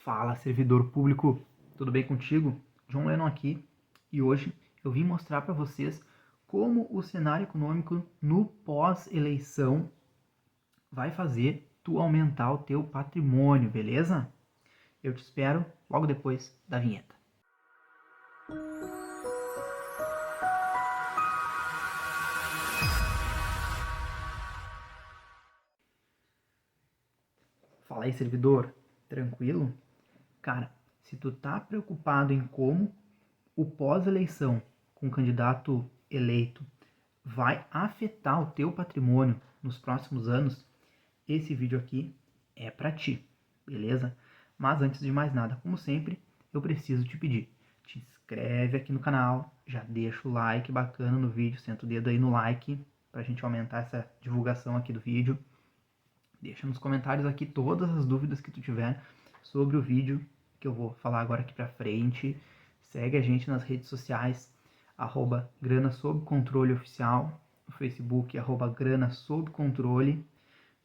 Fala, servidor público, tudo bem contigo? John Lennon aqui e hoje eu vim mostrar para vocês como o cenário econômico no pós-eleição vai fazer tu aumentar o teu patrimônio, beleza? Eu te espero logo depois da vinheta. Fala aí, servidor, tranquilo? Cara, se tu tá preocupado em como o pós-eleição com o candidato eleito vai afetar o teu patrimônio nos próximos anos, esse vídeo aqui é para ti, beleza? Mas antes de mais nada, como sempre, eu preciso te pedir, te inscreve aqui no canal, já deixa o like bacana no vídeo, senta o dedo aí no like pra gente aumentar essa divulgação aqui do vídeo. Deixa nos comentários aqui todas as dúvidas que tu tiver sobre o vídeo que eu vou falar agora aqui pra frente. Segue a gente nas redes sociais, @grana sob controle oficial, no Facebook, @grana sob controle.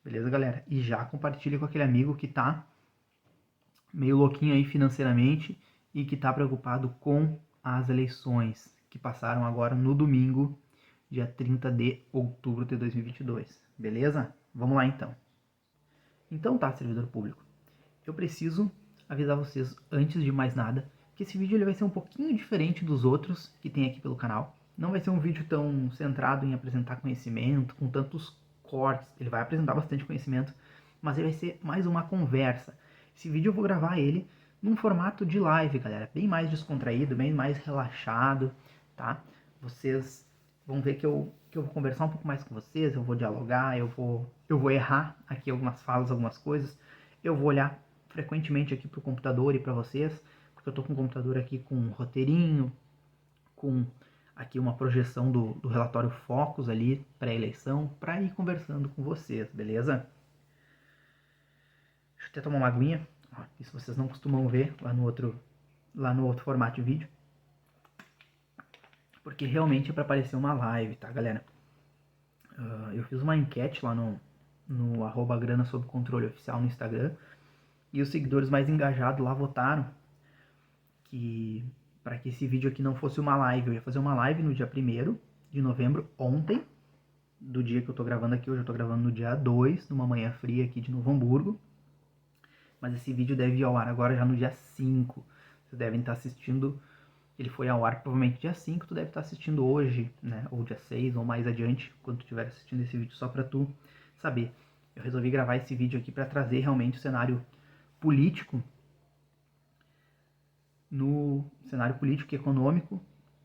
Beleza, galera? E já compartilha com aquele amigo que tá meio louquinho aí financeiramente e que tá preocupado com as eleições que passaram agora no domingo, dia 30 de outubro de 2022. Beleza? Vamos lá então. Então tá, servidor público. Eu preciso avisar vocês, antes de mais nada, que esse vídeo ele vai ser um pouquinho diferente dos outros que tem aqui pelo canal. Não vai ser um vídeo tão centrado em apresentar conhecimento, com tantos cortes. Ele vai apresentar bastante conhecimento, mas ele vai ser mais uma conversa. Esse vídeo eu vou gravar ele num formato de live, galera. Bem mais descontraído, bem mais relaxado, tá? Vocês vão ver que eu vou conversar um pouco mais com vocês, eu vou dialogar, eu vou errar aqui algumas falas, algumas coisas. Eu vou olhar frequentemente aqui para o computador e para vocês, porque eu tô com o computador aqui com um roteirinho, com aqui uma projeção do relatório Focus ali, pré-eleição, para ir conversando com vocês, beleza? Deixa eu até tomar uma aguinha, isso vocês não costumam ver lá no outro formato de vídeo, porque realmente é para aparecer uma live, tá, galera? Eu fiz uma enquete lá no @grana sob controle oficial no Instagram, e os seguidores mais engajados lá votaram que para que esse vídeo aqui não fosse uma live. Eu ia fazer uma live no dia 1º de novembro, ontem, do dia que eu tô gravando aqui. Hoje eu tô gravando no dia 2, numa manhã fria aqui de Novo Hamburgo. Mas esse vídeo deve ir ao ar agora já no dia 5. Vocês devem estar assistindo, ele foi ao ar provavelmente dia 5, tu deve estar assistindo hoje, né? Ou dia 6, ou mais adiante, quando tu estiver assistindo esse vídeo, só pra tu saber. Eu resolvi gravar esse vídeo aqui para trazer realmente o cenário político, no cenário político, econômico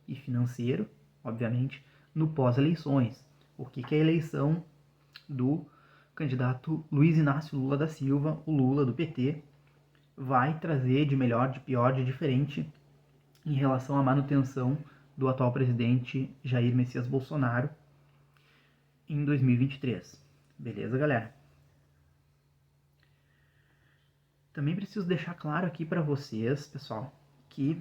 e financeiro, obviamente, no pós-eleições. O que é a eleição do candidato Luiz Inácio Lula da Silva, o Lula do PT, vai trazer de melhor, de pior, de diferente em relação à manutenção do atual presidente Jair Messias Bolsonaro em 2023. Beleza, galera? Também preciso deixar claro aqui para vocês, pessoal, que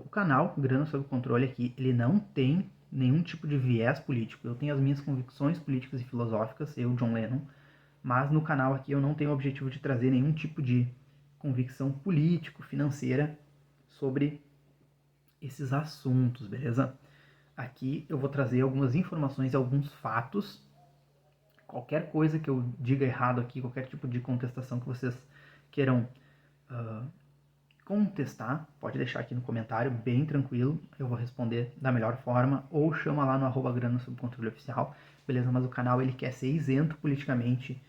o canal Grana Sob Controle aqui, ele não tem nenhum tipo de viés político. Eu tenho as minhas convicções políticas e filosóficas, eu, John Lennon, mas no canal aqui eu não tenho o objetivo de trazer nenhum tipo de convicção político, financeira sobre esses assuntos, beleza? Aqui eu vou trazer algumas informações e alguns fatos. Qualquer coisa que eu diga errado aqui, qualquer tipo de contestação que vocês queiram contestar, pode deixar aqui no comentário, bem tranquilo, eu vou responder da melhor forma, ou chama lá no @grana sob controle oficial, beleza? Mas o canal ele quer ser isento politicamente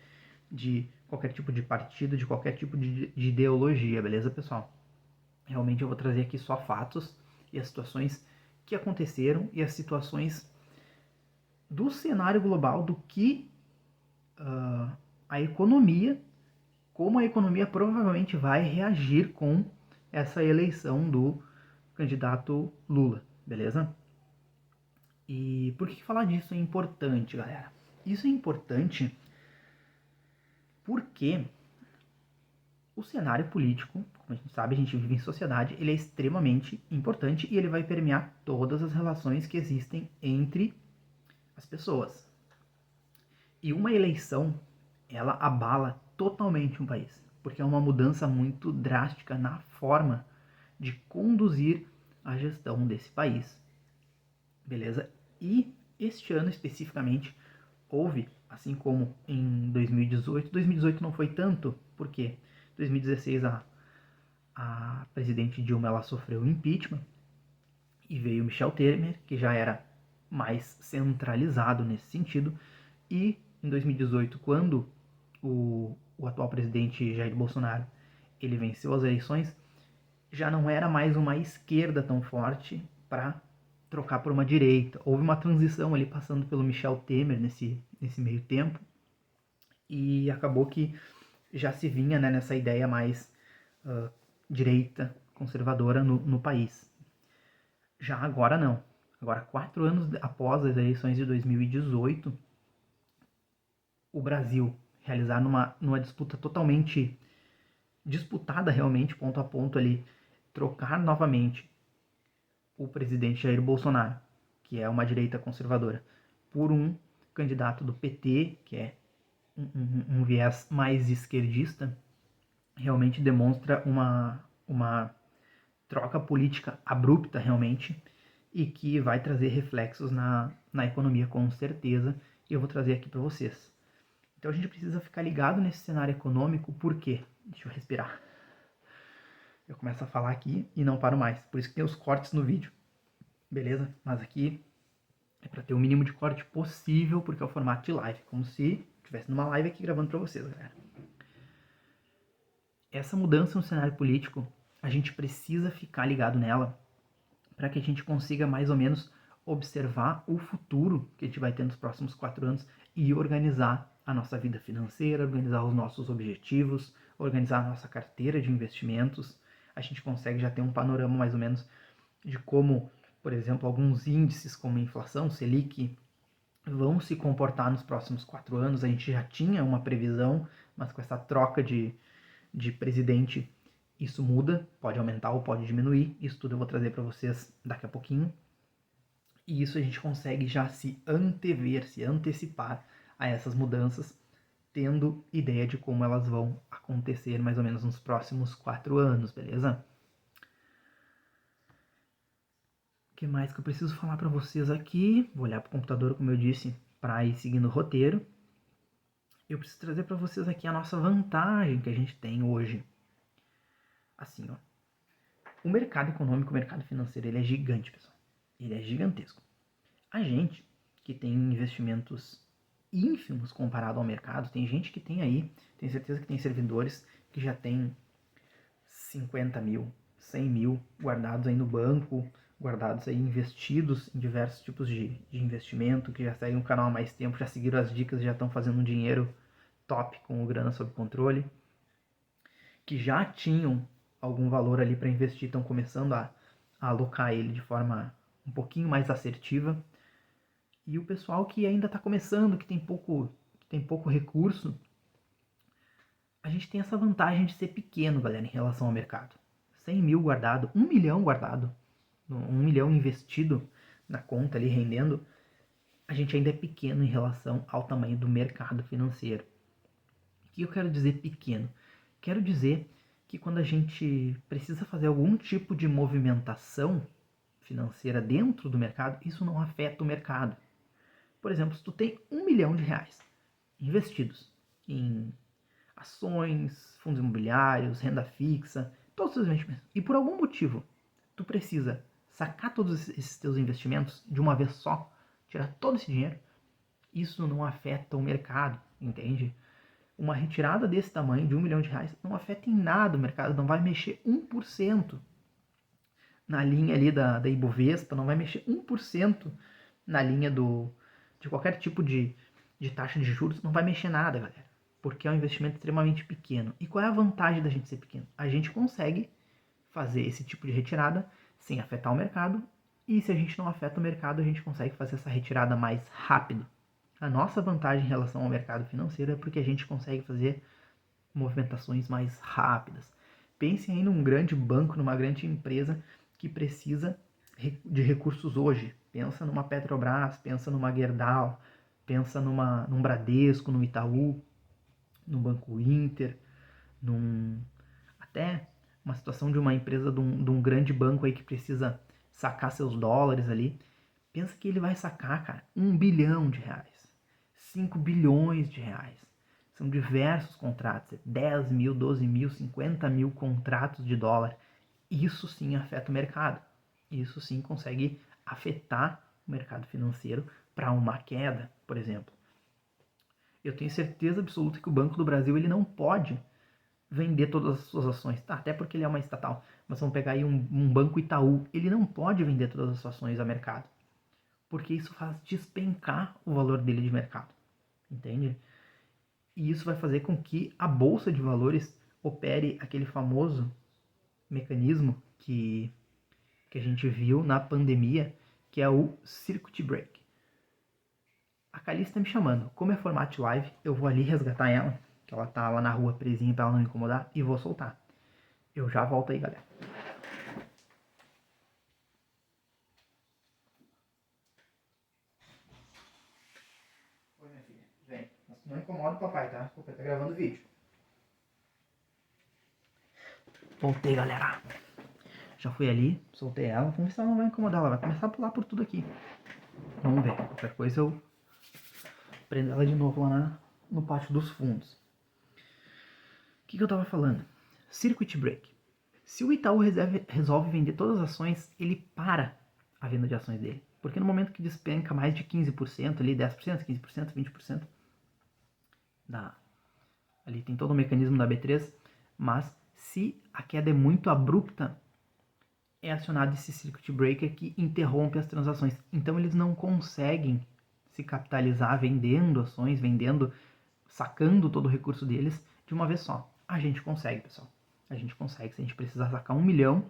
de qualquer tipo de partido, de qualquer tipo de ideologia, beleza, pessoal? Realmente eu vou trazer aqui só fatos e as situações que aconteceram e as situações do cenário global do que a economia, como a economia provavelmente vai reagir com essa eleição do candidato Lula, beleza? E por que falar disso é importante, galera? Isso é importante porque o cenário político, como a gente sabe, a gente vive em sociedade, ele é extremamente importante e ele vai permear todas as relações que existem entre as pessoas. E uma eleição, ela abala totalmente um país. porque é uma mudança muito drástica na forma de conduzir a gestão desse país. Beleza? E este ano especificamente houve, assim como em 2018 não foi tanto, porque 2016 a presidente Dilma ela sofreu impeachment e veio Michel Temer, que já era mais centralizado nesse sentido, e em 2018, quando o atual presidente Jair Bolsonaro ele venceu as eleições, já não era mais uma esquerda tão forte para trocar por uma direita. Houve uma transição ali passando pelo Michel Temer nesse meio tempo e acabou que já se vinha, né, nessa ideia mais direita, conservadora no país. Já agora não. Agora, 4 anos após as eleições de 2018, o Brasil realizar numa disputa totalmente disputada realmente, ponto a ponto ali, trocar novamente o presidente Jair Bolsonaro, que é uma direita conservadora, por um candidato do PT, que é um viés mais esquerdista, realmente demonstra uma troca política abrupta realmente e que vai trazer reflexos na economia com certeza, e eu vou trazer aqui para vocês. Então a gente precisa ficar ligado nesse cenário econômico, por quê? Deixa eu respirar. Eu começo a falar aqui e não paro mais, por isso que tem os cortes no vídeo, beleza? Mas aqui é para ter o mínimo de corte possível, porque é o formato de live, como se estivesse numa live aqui gravando para vocês, galera. Essa mudança no cenário político, a gente precisa ficar ligado nela para que a gente consiga mais ou menos observar o futuro que a gente vai ter nos próximos 4 anos e organizar a nossa vida financeira, organizar os nossos objetivos, organizar a nossa carteira de investimentos. A gente consegue já ter um panorama mais ou menos de como, por exemplo, alguns índices como a inflação, Selic, vão se comportar nos próximos 4 anos. A gente já tinha uma previsão, mas com essa troca de presidente isso muda, pode aumentar ou pode diminuir. Isso tudo eu vou trazer para vocês daqui a pouquinho. E isso a gente consegue já se antever, se antecipar a essas mudanças, tendo ideia de como elas vão acontecer mais ou menos nos próximos 4 anos, beleza? O que mais que eu preciso falar para vocês aqui? Vou olhar para o computador, como eu disse, para ir seguindo o roteiro. Eu preciso trazer para vocês aqui a nossa vantagem que a gente tem hoje. Assim, ó. O mercado econômico, o mercado financeiro, ele é gigante, pessoal. Ele é gigantesco. A gente que tem investimentos ínfimos comparado ao mercado, tem gente que tem aí, tenho certeza que tem servidores que já tem 50 mil, 100 mil guardados aí no banco, guardados aí investidos em diversos tipos de investimento, que já seguem o canal há mais tempo, já seguiram as dicas, já estão fazendo um dinheiro top com o grana sob controle, que já tinham algum valor ali para investir, estão começando a alocar ele de forma um pouquinho mais assertiva. E o pessoal que ainda está começando, que tem pouco recurso, a gente tem essa vantagem de ser pequeno, galera, em relação ao mercado. 100 mil guardado, 1 milhão guardado, 1 milhão investido na conta ali rendendo, a gente ainda é pequeno em relação ao tamanho do mercado financeiro. O que eu quero dizer pequeno? Quero dizer que quando a gente precisa fazer algum tipo de movimentação financeira dentro do mercado, isso não afeta o mercado. Por exemplo, se tu tem R$1 milhão investidos em ações, fundos imobiliários, renda fixa, todos os investimentos, e por algum motivo tu precisa sacar todos esses teus investimentos de uma vez só, tirar todo esse dinheiro, isso não afeta o mercado, entende? Uma retirada desse tamanho, de R$1 milhão, não afeta em nada o mercado, não vai mexer 1% na linha ali da Ibovespa, não vai mexer 1% na linha de qualquer tipo de taxa de juros, não vai mexer nada, galera. Porque é um investimento extremamente pequeno. E qual é a vantagem da gente ser pequeno? A gente consegue fazer esse tipo de retirada sem afetar o mercado. E se a gente não afeta o mercado, a gente consegue fazer essa retirada mais rápido. A nossa vantagem em relação ao mercado financeiro é porque a gente consegue fazer movimentações mais rápidas. Pensem aí num grande banco, numa grande empresa que precisa de recursos hoje. Pensa numa Petrobras, pensa numa Gerdau, pensa num Bradesco, no Itaú, no Banco Inter, até uma situação de uma empresa, de um grande banco aí que precisa sacar seus dólares ali. Pensa que ele vai sacar, cara, 1 bilhão de reais, 5 bilhões de reais. São diversos contratos, 10 mil, 12 mil, 50 mil contratos de dólar. Isso sim afeta o mercado. Isso sim consegue afetar o mercado financeiro para uma queda, por exemplo. Eu tenho certeza absoluta que o Banco do Brasil ele não pode vender todas as suas ações, até porque ele é uma estatal. Mas vamos pegar aí um Banco Itaú, ele não pode vender todas as suas ações a mercado, porque isso faz despencar o valor dele de mercado, entende? E isso vai fazer com que a bolsa de valores opere aquele famoso mecanismo que a gente viu na pandemia, que é o circuit break. A Calista tá me chamando. Como é formato live, eu vou ali resgatar ela, que ela tá lá na rua presinha pra ela não me incomodar, e vou soltar. Eu já volto aí, galera. Oi, minha filha. Vem. Mas não incomoda o papai, tá? O papai tá gravando vídeo. Voltei, galera. Já fui ali, soltei ela. Vamos ver se ela não vai incomodar. Ela vai começar a pular por tudo aqui. Vamos ver. Qualquer coisa eu prendo ela de novo lá no pátio dos fundos. O que eu tava falando? Circuit break. Se o Itaú resolve vender todas as ações, ele para a venda de ações dele. Porque no momento que despenca mais de 15%, ali 10%, 15%, 20%, ali tem todo o mecanismo da B3, mas se a queda é muito abrupta, é acionado esse circuit breaker que interrompe as transações. Então eles não conseguem se capitalizar vendendo ações, sacando todo o recurso deles de uma vez só. A gente consegue, pessoal. A gente consegue. Se a gente precisar sacar 1 milhão,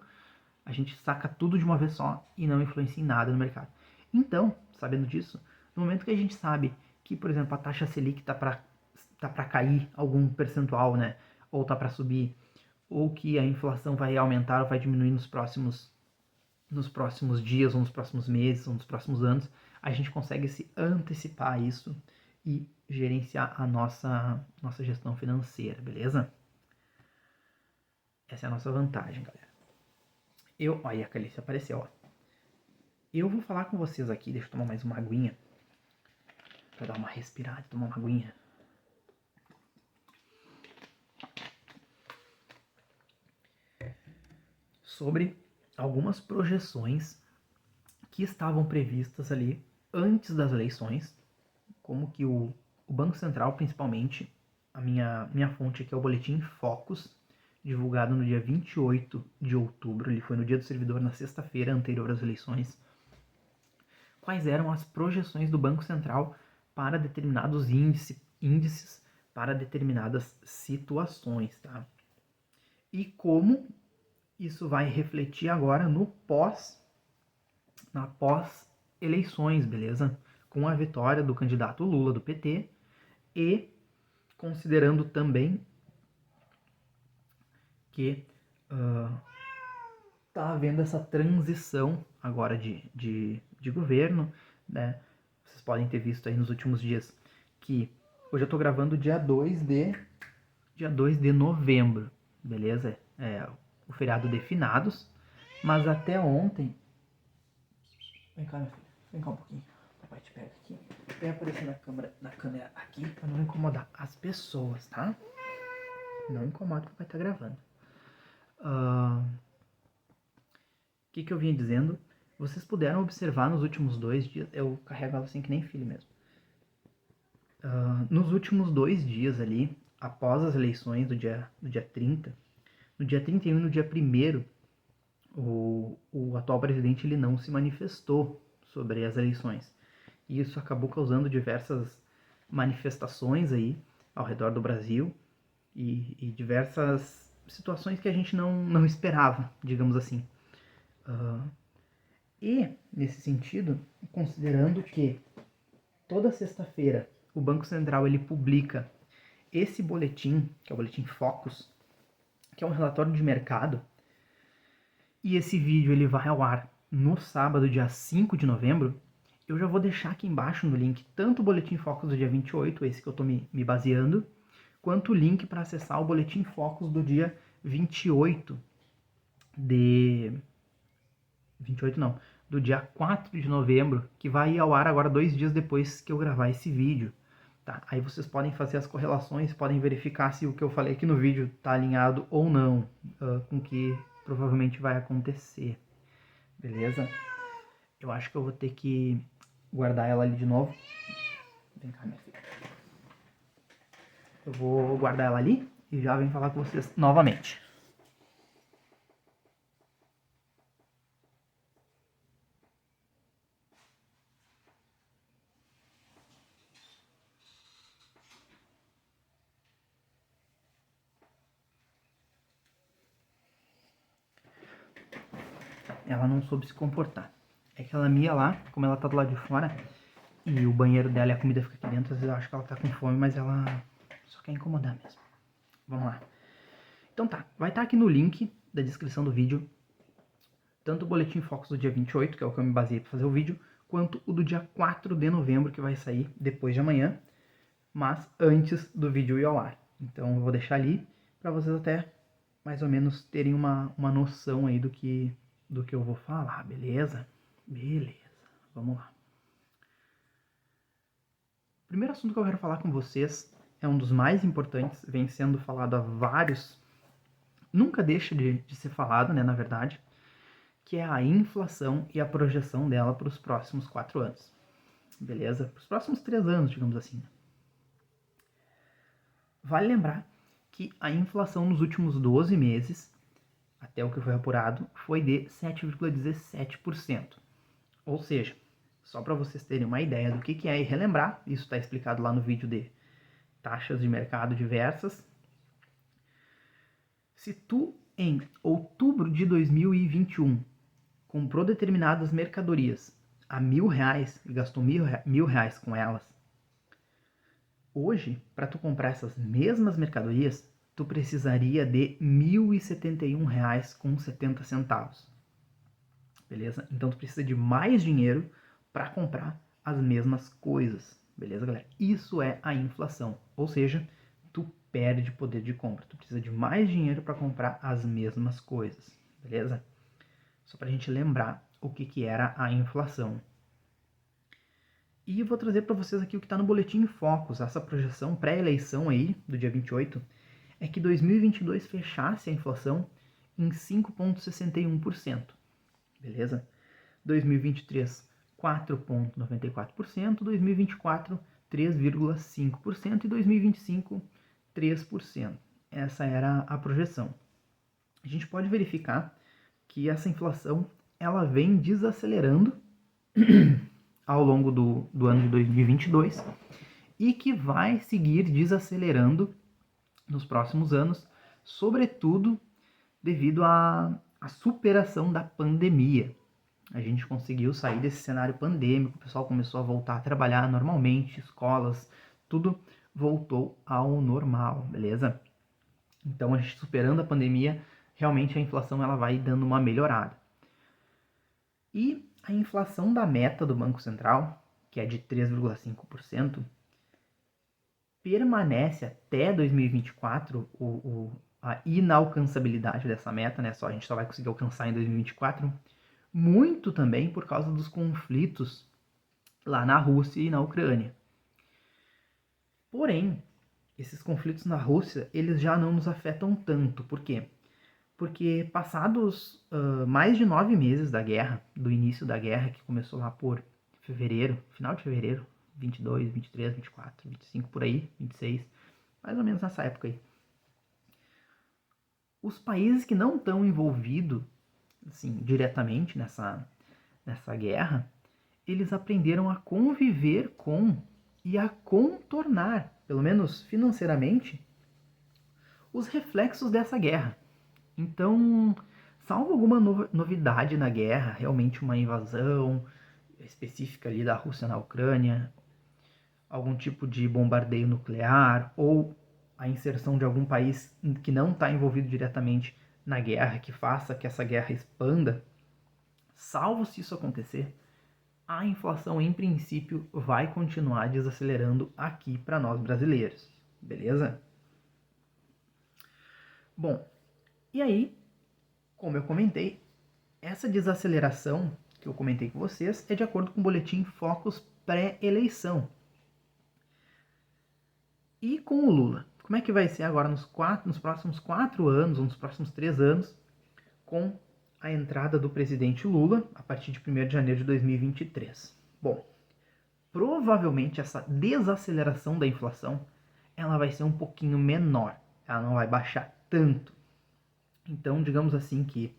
a gente saca tudo de uma vez só e não influencia em nada no mercado. Então, sabendo disso, no momento que a gente sabe que, por exemplo, a taxa Selic está para cair algum percentual, né? Ou está para subir, ou que a inflação vai aumentar ou vai diminuir nos próximos dias, ou nos próximos meses, ou nos próximos anos, a gente consegue se antecipar a isso e gerenciar a nossa gestão financeira, beleza? Essa é a nossa vantagem, galera. Olha, a Calice apareceu, ó. Eu vou falar com vocês aqui, deixa eu tomar mais uma aguinha, pra dar uma respirada, tomar uma aguinha. Sobre algumas projeções que estavam previstas ali antes das eleições, como que o Banco Central, principalmente, a minha fonte aqui é o Boletim Focus, divulgado no dia 28 de outubro, ele foi no dia do servidor, na sexta-feira anterior às eleições. Quais eram as projeções do Banco Central para determinados índices para determinadas situações, tá? E como isso vai refletir agora na pós-eleições, beleza? Com a vitória do candidato Lula do PT e considerando também que está havendo essa transição agora de governo, né? Vocês podem ter visto aí nos últimos dias que hoje eu estou gravando dia 2 de novembro, beleza? É o feriado de finados, mas até ontem... Vem cá, minha filha, vem cá um pouquinho. O papai te pega aqui. Vem aparecer na câmera aqui para não incomodar as pessoas, tá? Não incomoda, o papai tá gravando. O que eu vinha dizendo? Vocês puderam observar nos últimos 2 dias, eu carrego ela assim que nem filho mesmo. Nos últimos 2 dias ali, após as eleições do dia 30, no dia 31 e no dia 1º, o atual presidente ele não se manifestou sobre as eleições. E isso acabou causando diversas manifestações aí ao redor do Brasil e diversas situações que a gente não esperava, digamos assim. E, nesse sentido, considerando que toda sexta-feira o Banco Central ele publica esse boletim, que é o Boletim Focus, que é um relatório de mercado, e esse vídeo ele vai ao ar no sábado, dia 5 de novembro, eu já vou deixar aqui embaixo no link tanto o Boletim Focus do dia 28, esse que eu estou me baseando, quanto o link para acessar o Boletim Focus do dia 28 de... 28 não, do dia 4 de novembro, que vai ir ao ar agora 2 dias depois que eu gravar esse vídeo. Tá? Aí vocês podem fazer as correlações, podem verificar se o que eu falei aqui no vídeo está alinhado ou não com o que provavelmente vai acontecer. Beleza? Eu acho que eu vou ter que guardar ela ali de novo. Vem cá, minha filha. Eu vou guardar ela ali e já venho falar com vocês novamente. Ela não soube se comportar. É que ela mia lá, como ela tá do lado de fora, e o banheiro dela e a comida fica aqui dentro, às vezes eu acho que ela tá com fome, mas ela só quer incomodar mesmo. Vamos lá. Então tá, vai estar aqui no link da descrição do vídeo, tanto o Boletim Focus do dia 28, que é o que eu me baseei para fazer o vídeo, quanto o do dia 4 de novembro, que vai sair depois de amanhã, mas antes do vídeo ir ao ar. Então eu vou deixar ali para vocês até mais ou menos terem uma noção aí do que eu vou falar, beleza? Beleza, vamos lá. O primeiro assunto que eu quero falar com vocês é um dos mais importantes, vem sendo falado há vários, nunca deixa de ser falado, né, na verdade, que é a inflação e a projeção dela para os próximos 4 anos. Beleza? Para os próximos 3 anos, digamos assim. Vale lembrar que a inflação nos últimos 12 meses, até o que foi apurado, foi de 7,17%. Ou seja, só para vocês terem uma ideia do que é e relembrar, isso está explicado lá no vídeo de taxas de mercado diversas. Se tu, em outubro de 2021, comprou determinadas mercadorias a R$1.000 e gastou R$1.000 com elas, hoje, para tu comprar essas mesmas mercadorias, tu precisaria de R$1.071,70. Beleza? Então tu precisa de mais dinheiro para comprar as mesmas coisas. Beleza, galera? Isso é a inflação. Ou seja, tu perde poder de compra. Tu precisa de mais dinheiro para comprar as mesmas coisas. Beleza? Só para a gente lembrar o que era a inflação. E eu vou trazer para vocês aqui o que está no Boletim Focus, essa projeção pré-eleição aí, do dia 28, é que 2022 fechasse a inflação em 5,61%, beleza? 2023, 4,94%, 2024, 3,5% e 2025, 3%. Essa era a projeção. A gente pode verificar que essa inflação ela vem desacelerando ao longo do ano de 2022 e que vai seguir desacelerando nos próximos anos, sobretudo devido à superação da pandemia. A gente conseguiu sair desse cenário pandêmico, o pessoal começou a voltar a trabalhar normalmente, escolas, tudo voltou ao normal, beleza? Então, a gente superando a pandemia, realmente a inflação ela vai dando uma melhorada. E a inflação da meta do Banco Central, que é de 3,5%, permanece até 2024, a inalcançabilidade dessa meta, né? A gente só vai conseguir alcançar em 2024, muito também por causa dos conflitos lá na Rússia e na Ucrânia. Porém, esses conflitos na Rússia, eles já não nos afetam tanto. Por quê? Porque passados mais de 9 meses da guerra, do início da guerra, que começou lá por fevereiro, final de fevereiro, 22, 23, 24, 25, por aí, 26, mais ou menos nessa época aí. Os países que não estão envolvidos assim, diretamente nessa guerra, eles aprenderam a conviver com e a contornar, pelo menos financeiramente, os reflexos dessa guerra. Então, salvo alguma novidade na guerra, realmente uma invasão específica ali da Rússia na Ucrânia, algum tipo de bombardeio nuclear ou a inserção de algum país que não está envolvido diretamente na guerra, que faça que essa guerra expanda, salvo se isso acontecer, a inflação em princípio vai continuar desacelerando aqui para nós brasileiros, beleza? Bom, e aí, como eu comentei, essa desaceleração que eu comentei com vocês é de acordo com o boletim Focus pré-eleição. E com o Lula? Como é que vai ser agora nos próximos 4 anos, ou nos próximos 3 anos, com a entrada do presidente Lula a partir de 1º de janeiro de 2023? Bom, provavelmente essa desaceleração da inflação ela vai ser um pouquinho menor, ela não vai baixar tanto. Então, digamos assim que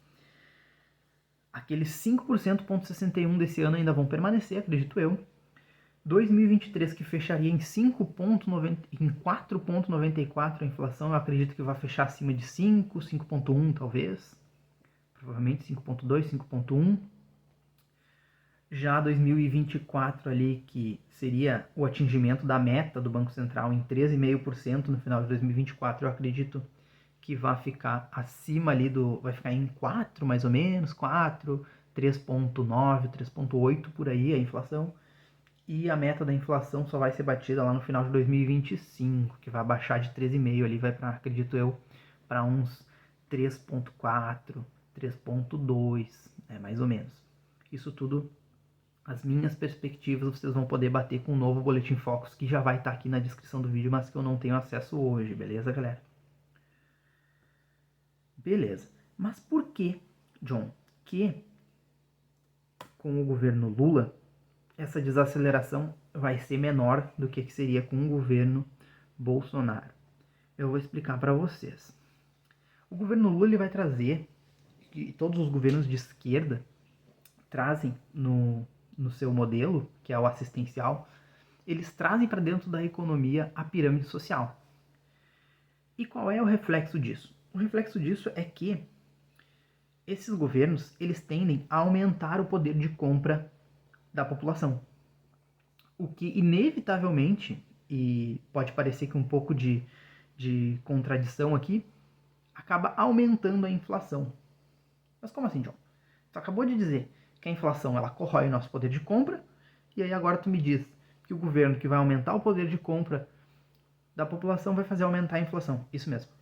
aqueles 5,61% desse ano ainda vão permanecer, acredito eu. 2023 que fecharia em 4,94 a inflação, eu acredito que vai fechar acima de 5, 5,1 talvez. Provavelmente 5,2, 5,1. Já 2024 ali, que seria o atingimento da meta do Banco Central em 13,5% no final de 2024, eu acredito que vai ficar acima ali vai ficar em 4 mais ou menos, 4, 3,9, 3,8 por aí a inflação. E a meta da inflação só vai ser batida lá no final de 2025, que vai baixar de 13,5 ali, vai para, acredito eu, para uns 3,4, 3,2, mais ou menos. Isso tudo, as minhas perspectivas, vocês vão poder bater com o novo Boletim Focus, que já vai estar aqui na descrição do vídeo, mas que eu não tenho acesso hoje, beleza, galera? Beleza. Mas por que, John, que com o governo Lula essa desaceleração vai ser menor do que seria com o governo Bolsonaro? Eu vou explicar para vocês. O governo Lula ele vai trazer, e todos os governos de esquerda trazem no seu modelo, que é o assistencial, eles trazem para dentro da economia a pirâmide social. E qual é o reflexo disso? O reflexo disso é que esses governos eles tendem a aumentar o poder de compra da população. O que inevitavelmente, e pode parecer que um pouco de contradição aqui, acaba aumentando a inflação. Mas como assim, John? Tu acabou de dizer que a inflação ela corrói o nosso poder de compra, e aí agora tu me diz que o governo que vai aumentar o poder de compra da população vai fazer aumentar a inflação. Isso mesmo.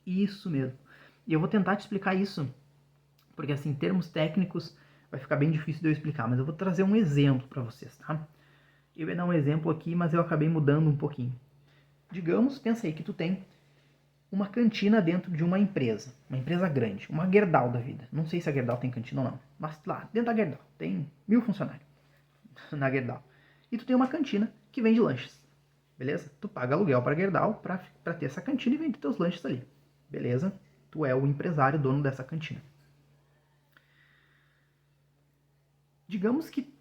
Isso mesmo. E eu vou tentar te explicar isso, porque assim, em termos técnicos vai ficar bem difícil de eu explicar, mas eu vou trazer um exemplo para vocês, tá? Eu ia dar um exemplo aqui, mas eu acabei mudando um pouquinho. Digamos, pensa aí que tu tem uma cantina dentro de uma empresa grande, uma Gerdau da vida. Não sei se a Gerdau tem cantina ou não, mas lá, dentro da Gerdau, tem 1.000 funcionários na Gerdau. E tu tem uma cantina que vende lanches, beleza? Tu paga aluguel para a Gerdau para ter essa cantina e vende teus lanches ali, beleza? Tu é o empresário, dono dessa cantina. Digamos que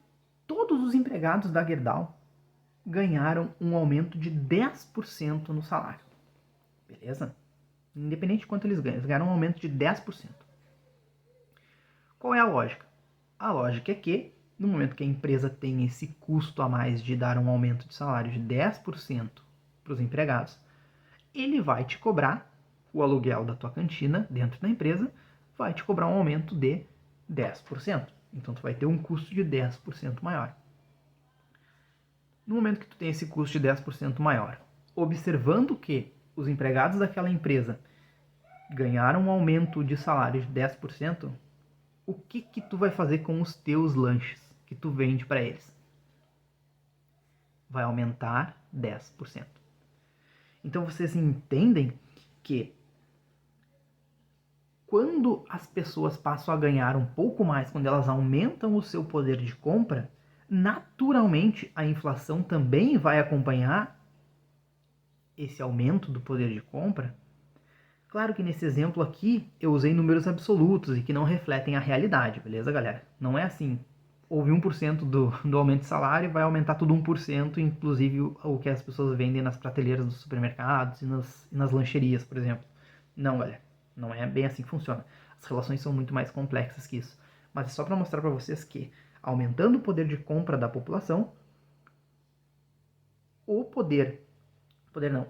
todos os empregados da Gerdau ganharam um aumento de 10% no salário. Beleza? Independente de quanto eles ganham, eles ganharam um aumento de 10%. Qual é a lógica? A lógica é que, no momento que a empresa tem esse custo a mais de dar um aumento de salário de 10% para os empregados, ele vai te cobrar o aluguel da tua cantina dentro da empresa, vai te cobrar um aumento de 10%. Então, tu vai ter um custo de 10% maior. No momento que tu tem esse custo de 10% maior, observando que os empregados daquela empresa ganharam um aumento de salário de 10%, o que tu vai fazer com os teus lanches que tu vende para eles? Vai aumentar 10%. Então vocês entendem que quando as pessoas passam a ganhar um pouco mais, quando elas aumentam o seu poder de compra, naturalmente a inflação também vai acompanhar esse aumento do poder de compra. Claro que nesse exemplo aqui eu usei números absolutos e que não refletem a realidade, beleza, galera? Não é assim, houve 1% do aumento de salário e vai aumentar tudo 1%, inclusive o que as pessoas vendem nas prateleiras dos supermercados e nas lancherias, por exemplo. Não, galera, não é bem assim que funciona. As relações são muito mais complexas que isso. Mas é só para mostrar para vocês que, aumentando o poder de compra da população,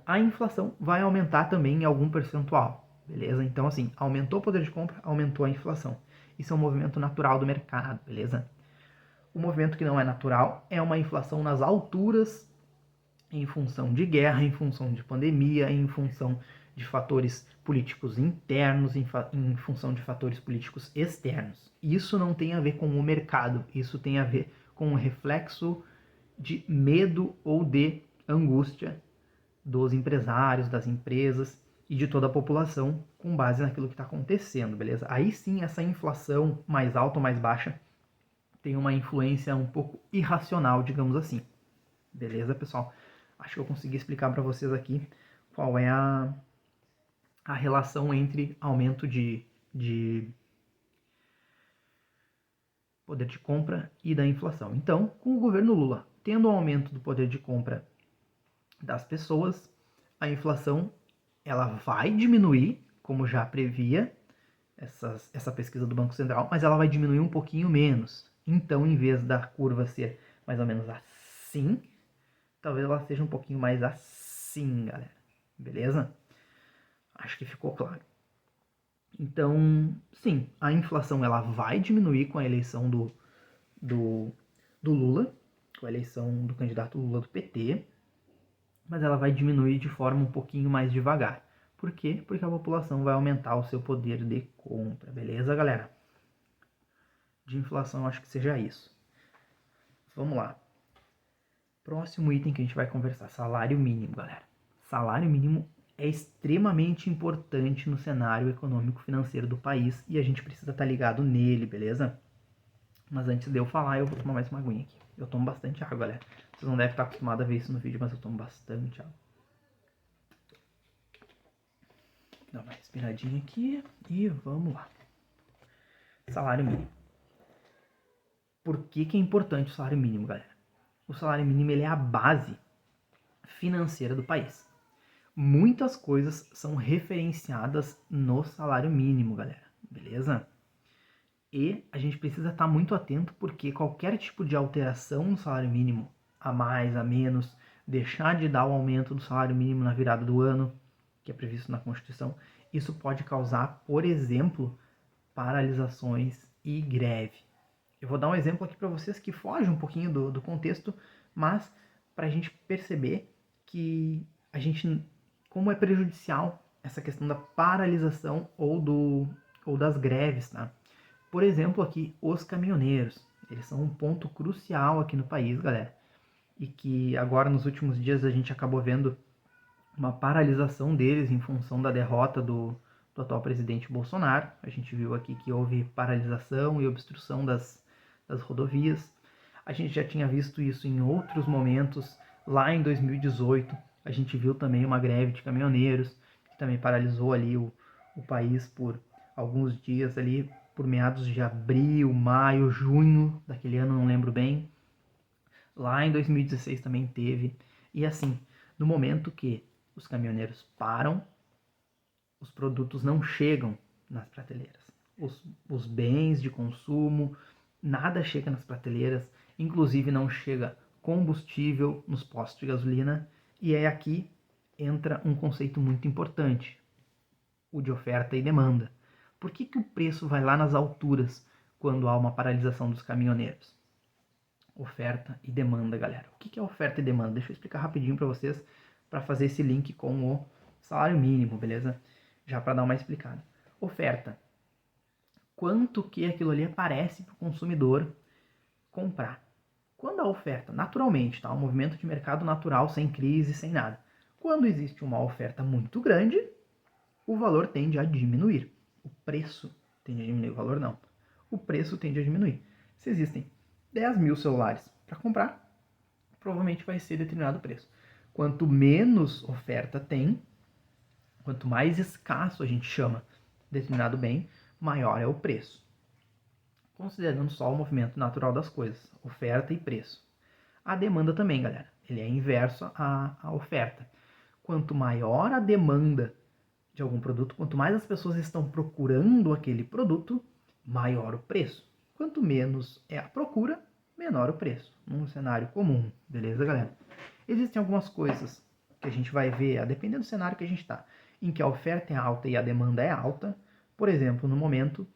a inflação vai aumentar também em algum percentual, beleza? Então, assim, aumentou o poder de compra, aumentou a inflação. Isso é um movimento natural do mercado, beleza? O movimento que não é natural é uma inflação nas alturas em função de guerra, em função de pandemia, em função de fatores políticos internos em função de fatores políticos externos. Isso não tem a ver com o mercado, isso tem a ver com o reflexo de medo ou de angústia dos empresários, das empresas e de toda a população com base naquilo que está acontecendo, beleza? Aí sim, essa inflação mais alta ou mais baixa tem uma influência um pouco irracional, digamos assim. Beleza, pessoal? Acho que eu consegui explicar para vocês aqui qual é a relação entre aumento de poder de compra e da inflação. Então, com o governo Lula tendo um aumento do poder de compra das pessoas, a inflação ela vai diminuir, como já previa essa pesquisa do Banco Central, mas ela vai diminuir um pouquinho menos. Então, em vez da curva ser mais ou menos assim, talvez ela seja um pouquinho mais assim, galera. Beleza? Acho que ficou claro. Então, sim, a inflação ela vai diminuir com a eleição do Lula, com a eleição do candidato Lula do PT, mas ela vai diminuir de forma um pouquinho mais devagar. Por quê? Porque a população vai aumentar o seu poder de compra, beleza, galera? De inflação, eu acho que seja isso. Vamos lá. Próximo item que a gente vai conversar, salário mínimo, galera. Salário mínimo é extremamente importante no cenário econômico-financeiro do país e a gente precisa estar ligado nele, beleza? Mas antes de eu falar, eu vou tomar mais uma aguinha aqui. Eu tomo bastante água, galera. Vocês não devem estar acostumados a ver isso no vídeo, mas eu tomo bastante água. Dá uma respiradinha aqui e vamos lá. Salário mínimo. Por que é importante o salário mínimo, galera? O salário mínimo ele é a base financeira do país. Muitas coisas são referenciadas no salário mínimo, galera. Beleza? E a gente precisa estar muito atento porque qualquer tipo de alteração no salário mínimo, a mais, a menos, deixar de dar o aumento do salário mínimo na virada do ano, que é previsto na Constituição, isso pode causar, por exemplo, paralisações e greve. Eu vou dar um exemplo aqui para vocês que foge um pouquinho do contexto, mas para a gente perceber que a gente, como é prejudicial essa questão da paralisação ou das greves, tá? Por exemplo, aqui, os caminhoneiros. Eles são um ponto crucial aqui no país, galera. E que agora, nos últimos dias, a gente acabou vendo uma paralisação deles em função da derrota do atual presidente Bolsonaro. A gente viu aqui que houve paralisação e obstrução das rodovias. A gente já tinha visto isso em outros momentos. Lá em 2018, a gente viu também uma greve de caminhoneiros, que também paralisou ali o país por alguns dias ali, por meados de abril, maio, junho daquele ano, não lembro bem. Lá em 2016 também teve. E assim, no momento que os caminhoneiros param, os produtos não chegam nas prateleiras. Os bens de consumo, nada chega nas prateleiras, inclusive não chega combustível nos postos de gasolina. E é aqui entra um conceito muito importante, o de oferta e demanda. Por que o preço vai lá nas alturas quando há uma paralisação dos caminhoneiros? Oferta e demanda, galera. O que é oferta e demanda? Deixa eu explicar rapidinho para vocês, para fazer esse link com o salário mínimo, beleza? Já para dar uma explicada. Oferta. Quanto que aquilo ali aparece para o consumidor comprar. Quando a oferta, naturalmente, tá? Um movimento de mercado natural, sem crise, sem nada. Quando existe uma oferta muito grande, o valor tende a diminuir. O preço tende a diminuir, o valor não. O preço tende a diminuir. Se existem 10 mil celulares para comprar, provavelmente vai ser determinado preço. Quanto menos oferta tem, quanto mais escasso a gente chama determinado bem, maior é o preço. Considerando só o movimento natural das coisas, oferta e preço. A demanda também, galera, ele é inverso à oferta. Quanto maior a demanda de algum produto, quanto mais as pessoas estão procurando aquele produto, maior o preço. Quanto menos é a procura, menor o preço. Num cenário comum, beleza, galera? Existem algumas coisas que a gente vai ver, a depender do cenário que a gente está, em que a oferta é alta e a demanda é alta. Por exemplo, no momento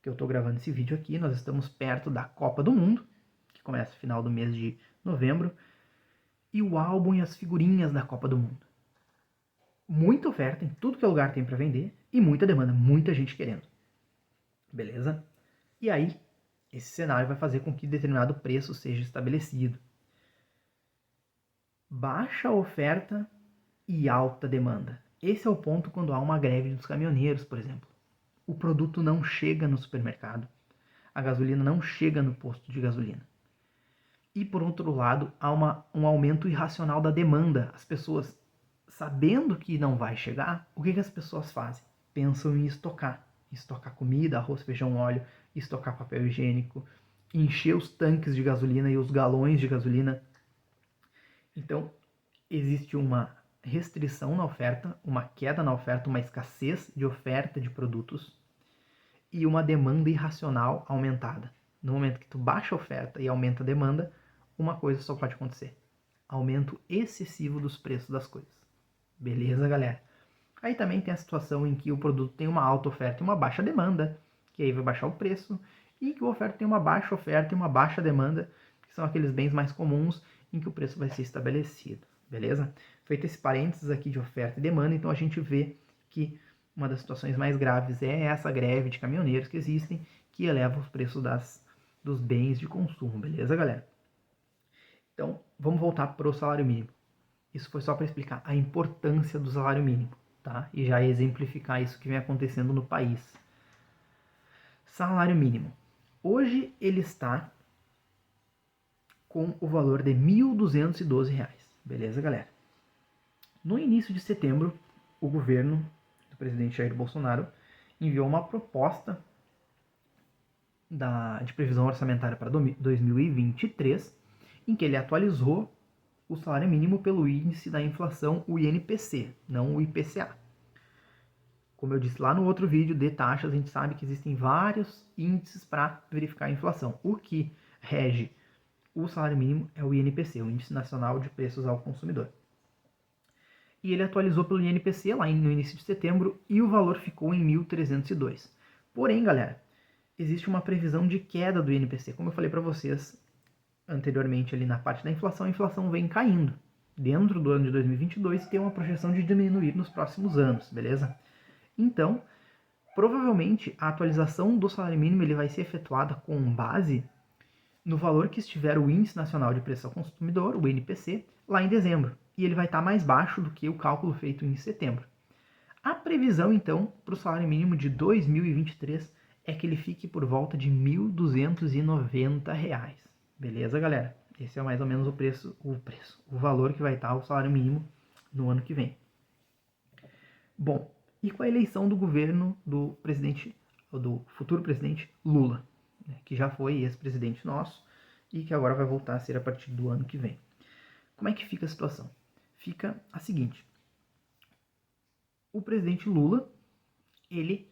que eu estou gravando esse vídeo aqui, nós estamos perto da Copa do Mundo, que começa no final do mês de novembro, e o álbum e as figurinhas da Copa do Mundo. muita oferta, em tudo que é lugar tem para vender, e muita demanda, muita gente querendo. Beleza? E aí, esse cenário vai fazer com que determinado preço seja estabelecido. Baixa oferta e alta demanda. Esse é o ponto quando há uma greve dos caminhoneiros, por exemplo. O produto não chega no supermercado, a gasolina não chega no posto de gasolina. E por outro lado, há um aumento irracional da demanda. As pessoas, sabendo que não vai chegar, o que as pessoas fazem? Pensam em estocar. Estocar comida, arroz, feijão, óleo, estocar papel higiênico, encher os tanques de gasolina e os galões de gasolina. Então, existe uma restrição na oferta, uma queda na oferta, uma escassez de oferta de produtos e uma demanda irracional aumentada. No momento que tu baixa a oferta e aumenta a demanda, uma coisa só pode acontecer: aumento excessivo dos preços das coisas. Beleza, galera? Aí também tem a situação em que o produto tem uma alta oferta e uma baixa demanda, que aí vai baixar o preço, e que o oferta tem uma baixa oferta e uma baixa demanda, que são aqueles bens mais comuns em que o preço vai ser estabelecido. Beleza? Feito esse parênteses aqui de oferta e demanda, então a gente vê que uma das situações mais graves é essa greve de caminhoneiros que existem, que eleva os preços dos bens de consumo, beleza, galera? Então, vamos voltar para o salário mínimo. Isso foi só para explicar a importância do salário mínimo, tá? E já exemplificar isso que vem acontecendo no país. Salário mínimo. Hoje ele está com o valor de R$ 1.212, beleza, galera? No início de setembro, o governo do presidente Jair Bolsonaro enviou uma proposta de previsão orçamentária para 2023, em que ele atualizou o salário mínimo pelo índice da inflação, o INPC, não o IPCA. Como eu disse lá no outro vídeo de taxas, a gente sabe que existem vários índices para verificar a inflação. O que rege o salário mínimo é o INPC, o Índice Nacional de Preços ao Consumidor. E ele atualizou pelo INPC lá no início de setembro e o valor ficou em 1.302. Porém, galera, existe uma previsão de queda do INPC. Como eu falei para vocês anteriormente ali na parte da inflação, a inflação vem caindo dentro do ano de 2022 e tem uma projeção de diminuir nos próximos anos, beleza? Então, provavelmente a atualização do salário mínimo ele vai ser efetuada com base no valor que estiver o Índice Nacional de Preço ao Consumidor, o INPC, lá em dezembro. E ele vai estar mais baixo do que o cálculo feito em setembro. A previsão, então, para o salário mínimo de 2023 é que ele fique por volta de R$ 1.290. Beleza, galera? Esse é mais ou menos o valor que vai estar o salário mínimo no ano que vem. Bom, e com a eleição do governo do futuro presidente Lula, né, que já foi ex-presidente nosso e que agora vai voltar a ser a partir do ano que vem. Como é que fica a situação? Fica a seguinte: o presidente Lula, ele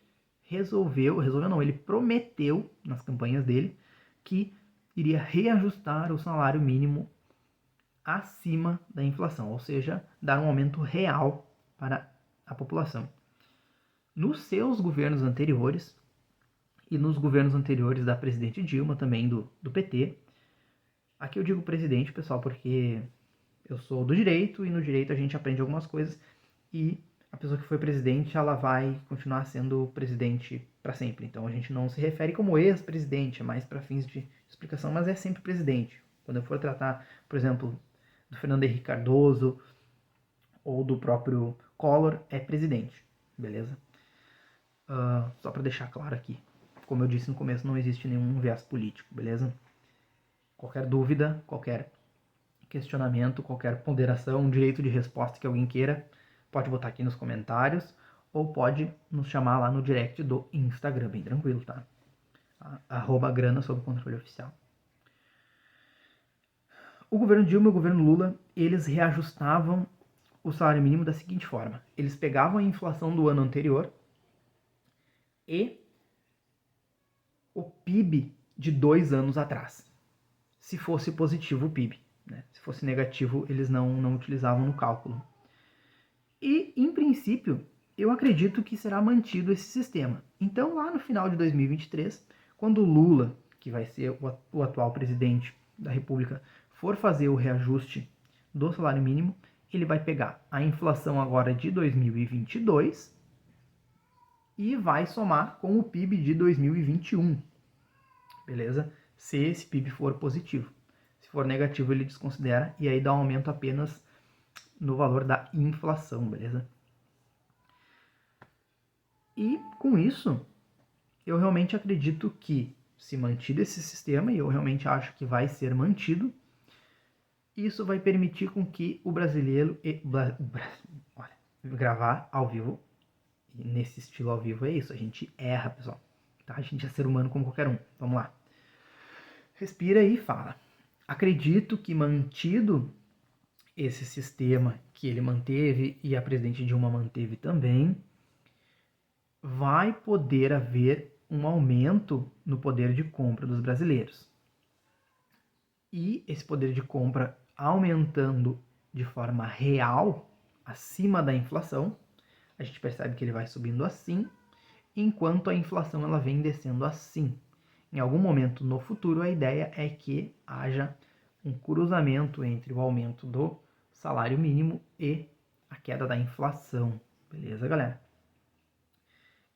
ele prometeu nas campanhas dele que iria reajustar o salário mínimo acima da inflação, ou seja, dar um aumento real para a população. Nos seus governos anteriores, e nos governos anteriores da presidente Dilma, também do PT, aqui eu digo presidente, pessoal, porque eu sou do direito, e no direito a gente aprende algumas coisas, e a pessoa que foi presidente, ela vai continuar sendo presidente para sempre. Então a gente não se refere como ex-presidente, é mais para fins de explicação, mas é sempre presidente. Quando eu for tratar, por exemplo, do Fernando Henrique Cardoso ou do próprio Collor, é presidente, beleza? Só para deixar claro aqui. Como eu disse no começo, não existe nenhum viés político, beleza? Qualquer dúvida, qualquer questionamento, qualquer ponderação, direito de resposta que alguém queira, pode botar aqui nos comentários ou pode nos chamar lá no direct do Instagram, bem tranquilo, tá? @grana sob controle oficial. O governo Dilma e o governo Lula, eles reajustavam o salário mínimo da seguinte forma: eles pegavam a inflação do ano anterior e o PIB de 2 anos atrás, se fosse positivo o PIB, né? Se fosse negativo, eles não utilizavam no cálculo. E, em princípio, eu acredito que será mantido esse sistema. Então, lá no final de 2023, quando o Lula, que vai ser o atual presidente da República, for fazer o reajuste do salário mínimo, ele vai pegar a inflação agora de 2022 e vai somar com o PIB de 2021, beleza? Se esse PIB for positivo. Se for negativo, ele desconsidera e aí dá um aumento apenas no valor da inflação, beleza? E com isso, eu realmente acredito que, se mantido esse sistema, e eu realmente acho que vai ser mantido, isso vai permitir com que o brasileiro... Olha, gravar ao vivo, e nesse estilo ao vivo é isso, a gente erra, pessoal. Tá? A gente é ser humano como qualquer um. Vamos lá. Respira e fala. Acredito que mantido esse sistema que ele manteve e a presidente Dilma manteve também, vai poder haver um aumento no poder de compra dos brasileiros. E esse poder de compra aumentando de forma real, acima da inflação, a gente percebe que ele vai subindo assim, enquanto a inflação ela vem descendo assim. Em algum momento no futuro, a ideia é que haja um cruzamento entre o aumento do salário mínimo e a queda da inflação. Beleza, galera?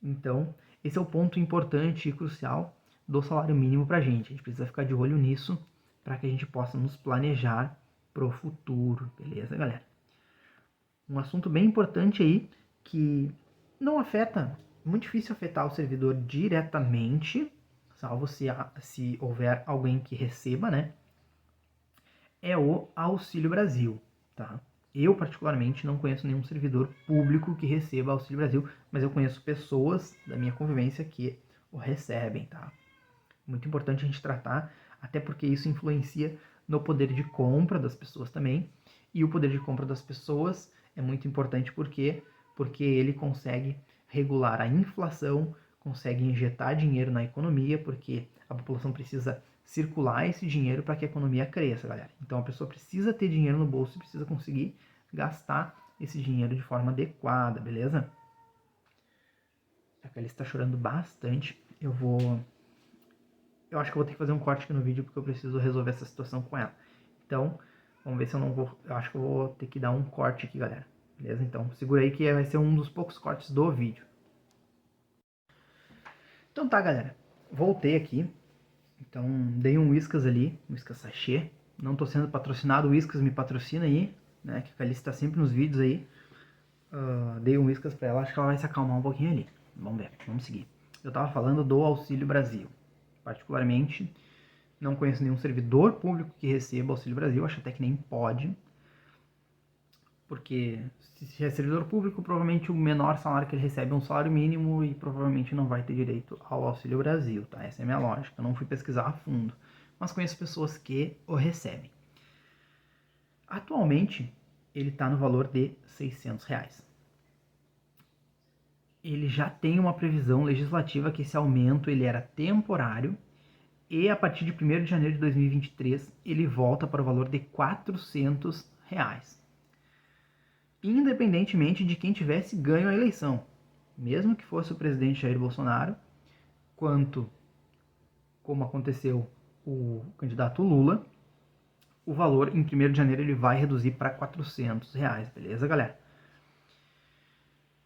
Então, esse é o ponto importante e crucial do salário mínimo para a gente. A gente precisa ficar de olho nisso para que a gente possa nos planejar para o futuro. Beleza, galera? Um assunto bem importante aí que não afeta, muito difícil afetar o servidor diretamente, salvo se houver alguém que receba, né? É o Auxílio Brasil, tá? Eu, particularmente, não conheço nenhum servidor público que receba Auxílio Brasil, mas eu conheço pessoas da minha convivência que o recebem, tá? Muito importante a gente tratar, até porque isso influencia no poder de compra das pessoas também, e o poder de compra das pessoas é muito importante porque ele consegue regular a inflação, consegue injetar dinheiro na economia, porque a população precisa circular esse dinheiro para que a economia cresça, galera. Então a pessoa precisa ter dinheiro no bolso e precisa conseguir gastar esse dinheiro de forma adequada, beleza? A Kelly está chorando bastante. Eu acho que eu vou ter que fazer um corte aqui no vídeo porque eu preciso resolver essa situação com ela. Então, vamos ver se eu não vou... Eu acho que eu vou ter que dar um corte aqui, galera. Beleza? Então, segura aí que vai ser um dos poucos cortes do vídeo. Então tá, galera. Voltei aqui. Então, dei um Whiskas ali, um Whiskas sachê. Não tô sendo patrocinado, o Whiskas me patrocina aí, né? Que a Calice tá sempre nos vídeos aí. Dei um Whiskas pra ela, acho que ela vai se acalmar um pouquinho ali. Vamos ver, vamos seguir. Eu tava falando do Auxílio Brasil. Particularmente, não conheço nenhum servidor público que receba Auxílio Brasil, acho até que nem pode. Porque se é servidor público, provavelmente o menor salário que ele recebe é um salário mínimo e provavelmente não vai ter direito ao Auxílio Brasil, tá? Essa é a minha lógica, eu não fui pesquisar a fundo. Mas conheço pessoas que o recebem. Atualmente, ele está no valor de R$600. Ele já tem uma previsão legislativa que esse aumento ele era temporário e a partir de 1º de janeiro de 2023 ele volta para o valor de R$400. Independentemente de quem tivesse ganho a eleição, mesmo que fosse o presidente Jair Bolsonaro, quanto, como aconteceu o candidato Lula, o valor em 1º de janeiro ele vai reduzir para R$400, beleza, galera?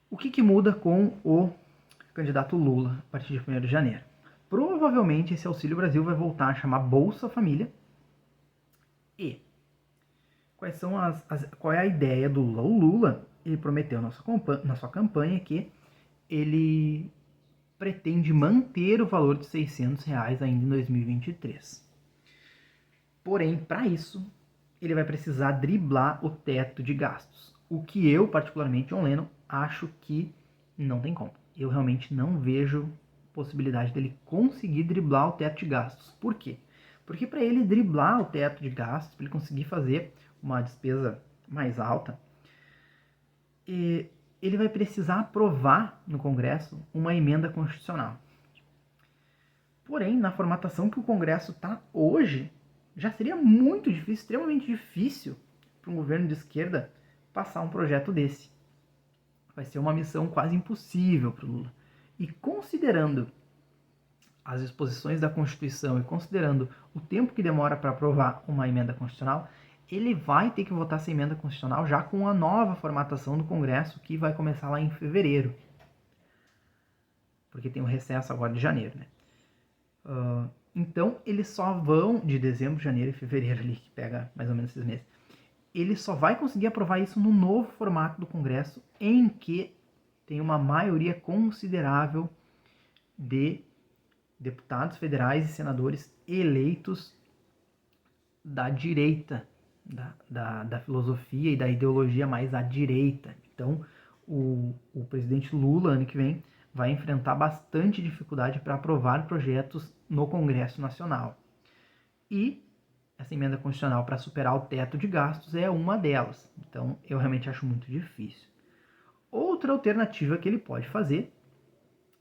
O que muda com o candidato Lula a partir de 1º de janeiro? Provavelmente esse Auxílio Brasil vai voltar a chamar Bolsa Família. E qual é a ideia do Lula? O Lula, ele prometeu na sua campanha que ele pretende manter o valor de R$600 ainda em 2023. Porém, para isso, ele vai precisar driblar o teto de gastos. O que eu, particularmente, John Lennon, acho que não tem como. Eu realmente não vejo possibilidade dele conseguir driblar o teto de gastos. Por quê? Porque para ele driblar o teto de gastos, para ele conseguir fazer uma despesa mais alta, ele vai precisar aprovar no Congresso uma emenda constitucional. Porém, na formatação que o Congresso está hoje, já seria muito difícil, extremamente difícil para um governo de esquerda passar um projeto desse. Vai ser uma missão quase impossível para o Lula. E considerando as disposições da Constituição e considerando o tempo que demora para aprovar uma emenda constitucional, ele vai ter que votar essa emenda constitucional já com a nova formatação do Congresso, que vai começar lá em fevereiro. Porque tem o recesso agora de janeiro, né? Então, eles só vão, de dezembro, janeiro e fevereiro ali, que pega mais ou menos esses meses, ele só vai conseguir aprovar isso no novo formato do Congresso, em que tem uma maioria considerável de deputados federais e senadores eleitos da direita, da filosofia e da ideologia mais à direita. Então, o presidente Lula, ano que vem, vai enfrentar bastante dificuldade para aprovar projetos no Congresso Nacional. E essa emenda constitucional para superar o teto de gastos é uma delas. Então, eu realmente acho muito difícil. Outra alternativa que ele pode fazer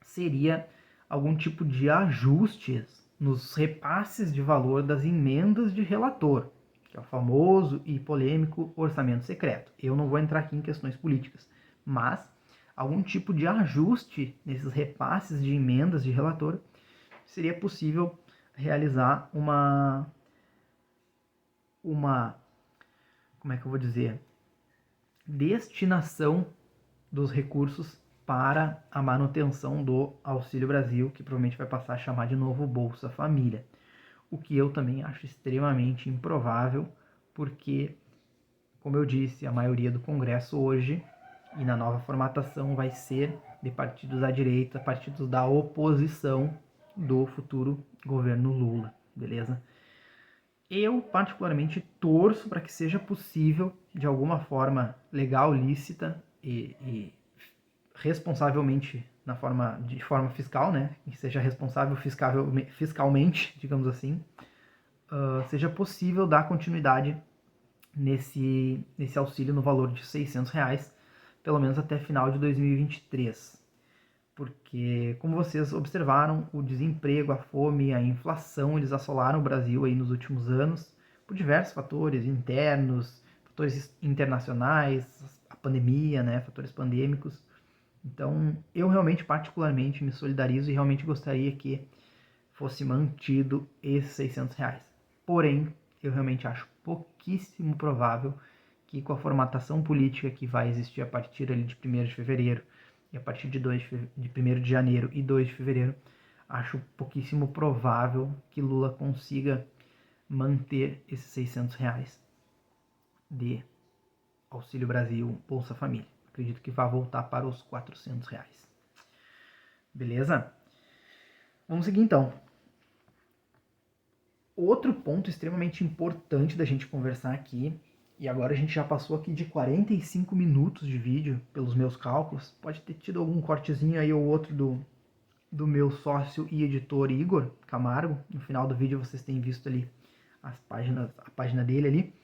seria algum tipo de ajustes nos repasses de valor das emendas de relator, que é o famoso e polêmico orçamento secreto. Eu não vou entrar aqui em questões políticas, mas algum tipo de ajuste nesses repasses de emendas de relator seria possível realizar uma como é que eu vou dizer, destinação dos recursos para a manutenção do Auxílio Brasil, que provavelmente vai passar a chamar de novo Bolsa Família. O que eu também acho extremamente improvável, porque, como eu disse, a maioria do Congresso hoje e na nova formatação vai ser de partidos à direita, partidos da oposição do futuro governo Lula, beleza? Eu, particularmente, torço para que seja possível, de alguma forma legal, lícita e responsavelmente de forma fiscal, né? Que seja responsável fiscalmente, digamos assim, seja possível dar continuidade nesse auxílio no valor de R$600, pelo menos até final de 2023. Porque, como vocês observaram, o desemprego, a fome, a inflação, eles assolaram o Brasil aí nos últimos anos por diversos fatores internos, fatores internacionais, a pandemia, né, fatores pandêmicos. Então, eu realmente, particularmente, me solidarizo e realmente gostaria que fosse mantido esses R$600. Porém, eu realmente acho pouquíssimo provável que com a formatação política que vai existir a partir ali de 1º de fevereiro e a partir de 1º de janeiro e 2 de fevereiro, acho pouquíssimo provável que Lula consiga manter esses R$600 de Auxílio Brasil, Bolsa Família. Acredito que vai voltar para os R$400. Beleza? Vamos seguir então. Outro ponto extremamente importante da gente conversar aqui, e agora a gente já passou aqui de 45 minutos de vídeo, pelos meus cálculos, pode ter tido algum cortezinho aí ou outro do meu sócio e editor Igor Camargo. No final do vídeo vocês têm visto ali a página dele ali.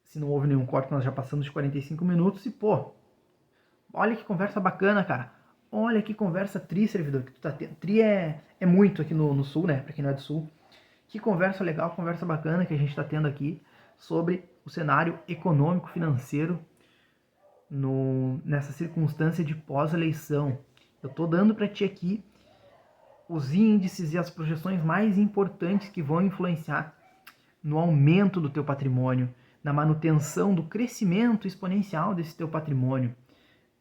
Se não houve nenhum corte, nós já passamos de 45 minutos e, pô, olha que conversa bacana, cara. Olha que conversa servidor, que tu tá tendo. É muito aqui no Sul, né? Pra quem não é do Sul. Que conversa legal, conversa bacana que a gente tá tendo aqui sobre o cenário econômico-financeiro nessa circunstância de pós-eleição. Eu tô dando pra ti aqui os índices e as projeções mais importantes que vão influenciar no aumento do teu patrimônio, na manutenção do crescimento exponencial desse teu patrimônio.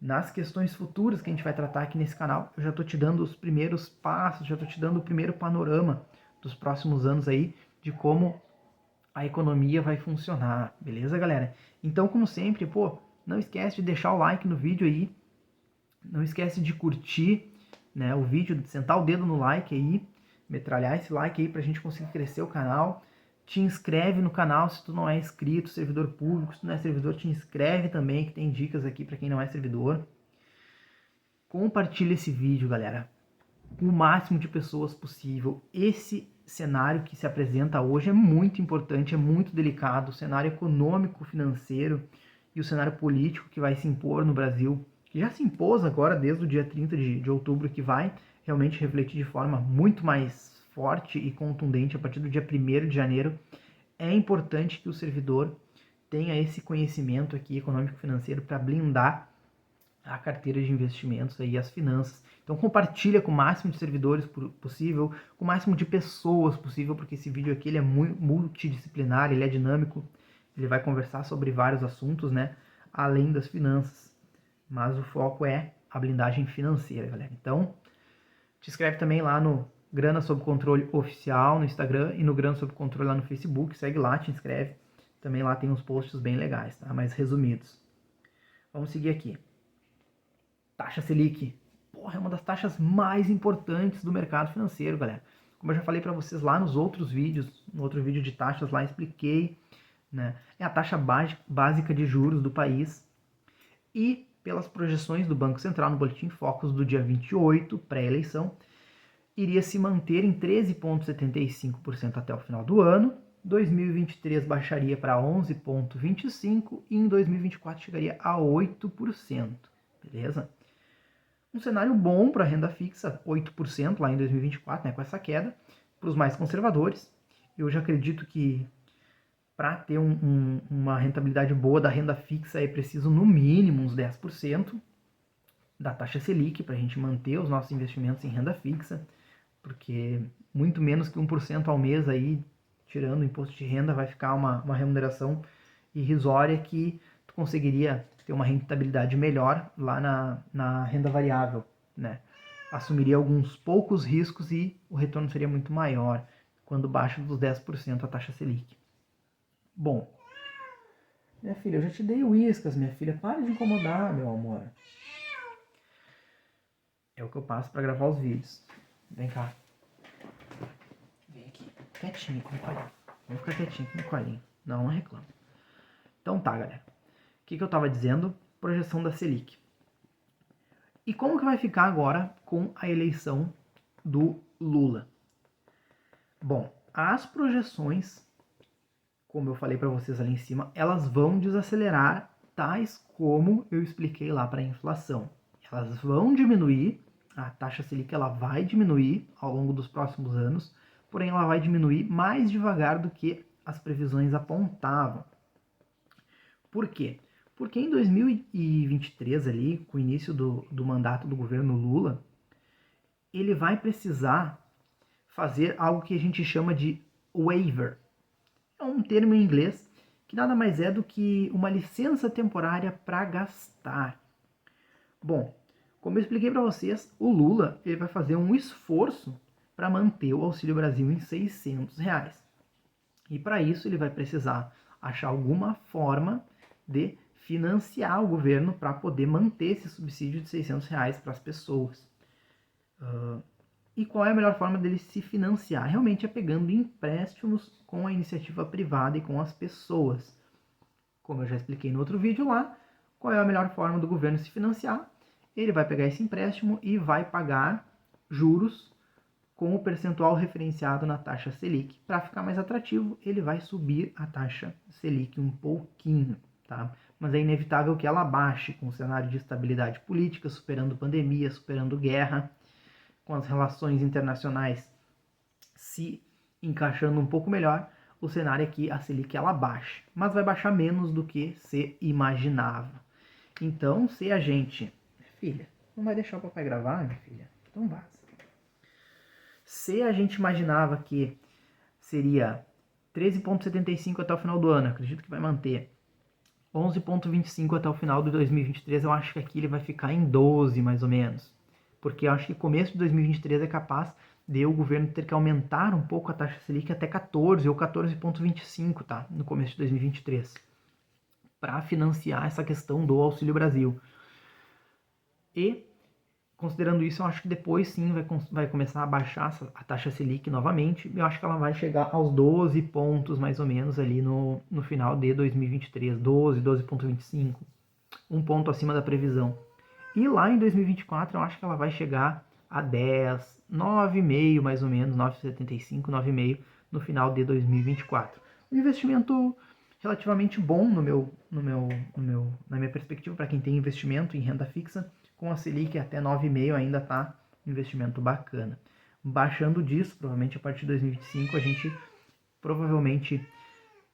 Nas questões futuras que a gente vai tratar aqui nesse canal, eu já estou te dando os primeiros passos, já estou te dando o primeiro panorama dos próximos anos aí, de como a economia vai funcionar, beleza, galera? Então, como sempre, pô, não esquece de deixar o like no vídeo aí, não esquece de curtir, né, o vídeo, de sentar o dedo no like aí, metralhar esse like aí pra gente conseguir crescer o canal. Te inscreve no canal se tu não é inscrito, servidor público. Se tu não é servidor, te inscreve também, que tem dicas aqui para quem não é servidor. Compartilha esse vídeo, galera, com o máximo de pessoas possível. Esse cenário que se apresenta hoje é muito importante, é muito delicado. O cenário econômico, financeiro e o cenário político que vai se impor no Brasil, que já se impôs agora desde o dia 30 de outubro, que vai realmente refletir de forma muito mais forte e contundente a partir do dia 1º de janeiro. É importante que o servidor tenha esse conhecimento aqui econômico-financeiro para blindar a carteira de investimentos e as finanças. Então compartilha com o máximo de servidores possível, com o máximo de pessoas possível, porque esse vídeo aqui ele é muito multidisciplinar, ele é dinâmico, ele vai conversar sobre vários assuntos, né, além das finanças. Mas o foco é a blindagem financeira, galera. Então, te inscreve também lá no Grana Sob Controle Oficial no Instagram e no Grana Sob Controle lá no Facebook. Segue lá, te inscreve. Também lá tem uns posts bem legais, tá? Mais resumidos. Vamos seguir aqui. Taxa Selic. Porra, é uma das taxas mais importantes do mercado financeiro, galera. Como eu já falei para vocês lá nos outros vídeos, no outro vídeo de taxas lá, expliquei, né? É a taxa básica de juros do país. E pelas projeções do Banco Central no Boletim Focus do dia 28, pré-eleição, iria se manter em 13,75% até o final do ano, 2023 baixaria para 11,25% e em 2024 chegaria a 8%, beleza? Um cenário bom para a renda fixa, 8% lá em 2024, né, com essa queda, para os mais conservadores. Eu já acredito que para ter uma rentabilidade boa da renda fixa é preciso no mínimo uns 10% da taxa Selic para a gente manter os nossos investimentos em renda fixa, porque muito menos que 1% ao mês aí, tirando o imposto de renda, vai ficar uma remuneração irrisória que tu conseguiria ter uma rentabilidade melhor lá na renda variável, né? Assumiria alguns poucos riscos e o retorno seria muito maior quando baixa dos 10% a taxa Selic. Bom, minha filha, eu já te dei uíscas, minha filha. Para de incomodar, meu amor. É o que eu passo para gravar os vídeos. Vem cá. Vem aqui. Quietinho com o colinho. Vem ficar quietinho com o colinho. Não reclama. Então tá, galera. O que eu tava dizendo? Projeção da Selic. E como que vai ficar agora com a eleição do Lula? Bom, as projeções, como eu falei para vocês ali em cima, elas vão desacelerar, tais como eu expliquei lá para a inflação. Elas vão diminuir, a taxa Selic ela vai diminuir ao longo dos próximos anos, porém ela vai diminuir mais devagar do que as previsões apontavam. Por quê? Porque em 2023, ali, com o início do mandato do governo Lula, ele vai precisar fazer algo que a gente chama de waiver. É um termo em inglês que nada mais é do que uma licença temporária para gastar. Bom, como eu expliquei para vocês, o Lula ele vai fazer um esforço para manter o Auxílio Brasil em R$600. E para isso ele vai precisar achar alguma forma de financiar o governo para poder manter esse subsídio de R$600 para as pessoas. E qual é a melhor forma dele se financiar? Realmente é pegando empréstimos com a iniciativa privada e com as pessoas. Como eu já expliquei no outro vídeo lá, qual é a melhor forma do governo se financiar? Ele vai pegar esse empréstimo e vai pagar juros com o percentual referenciado na taxa Selic. Para ficar mais atrativo, ele vai subir a taxa Selic um pouquinho, tá? Mas é inevitável que ela baixe com o cenário de estabilidade política, superando pandemia, superando guerra, com as relações internacionais se encaixando um pouco melhor, o cenário é que a Selic ela baixe, mas vai baixar menos do que se imaginava. Então, se a gente... Filha, não vai deixar o papai gravar, minha filha? Então vaza. Se a gente imaginava que seria 13,75 até o final do ano, acredito que vai manter 11,25 até o final de 2023, eu acho que aqui ele vai ficar em 12 mais ou menos. Porque eu acho que começo de 2023 é capaz de o governo ter que aumentar um pouco a taxa Selic até 14 ou 14,25, tá? No começo de 2023, para financiar essa questão do Auxílio Brasil. E, considerando isso, eu acho que depois sim vai começar a baixar a taxa Selic novamente. Eu acho que ela vai chegar aos 12 pontos mais ou menos ali no final de 2023, 12,25, um ponto acima da previsão. E lá em 2024 eu acho que ela vai chegar a 10, 9,5 mais ou menos, 9,75, 9,5 no final de 2024. Um investimento relativamente bom na minha perspectiva, para quem tem investimento em renda fixa, com a Selic até 9,5 ainda está um investimento bacana. Baixando disso, provavelmente a partir de 2025 a gente provavelmente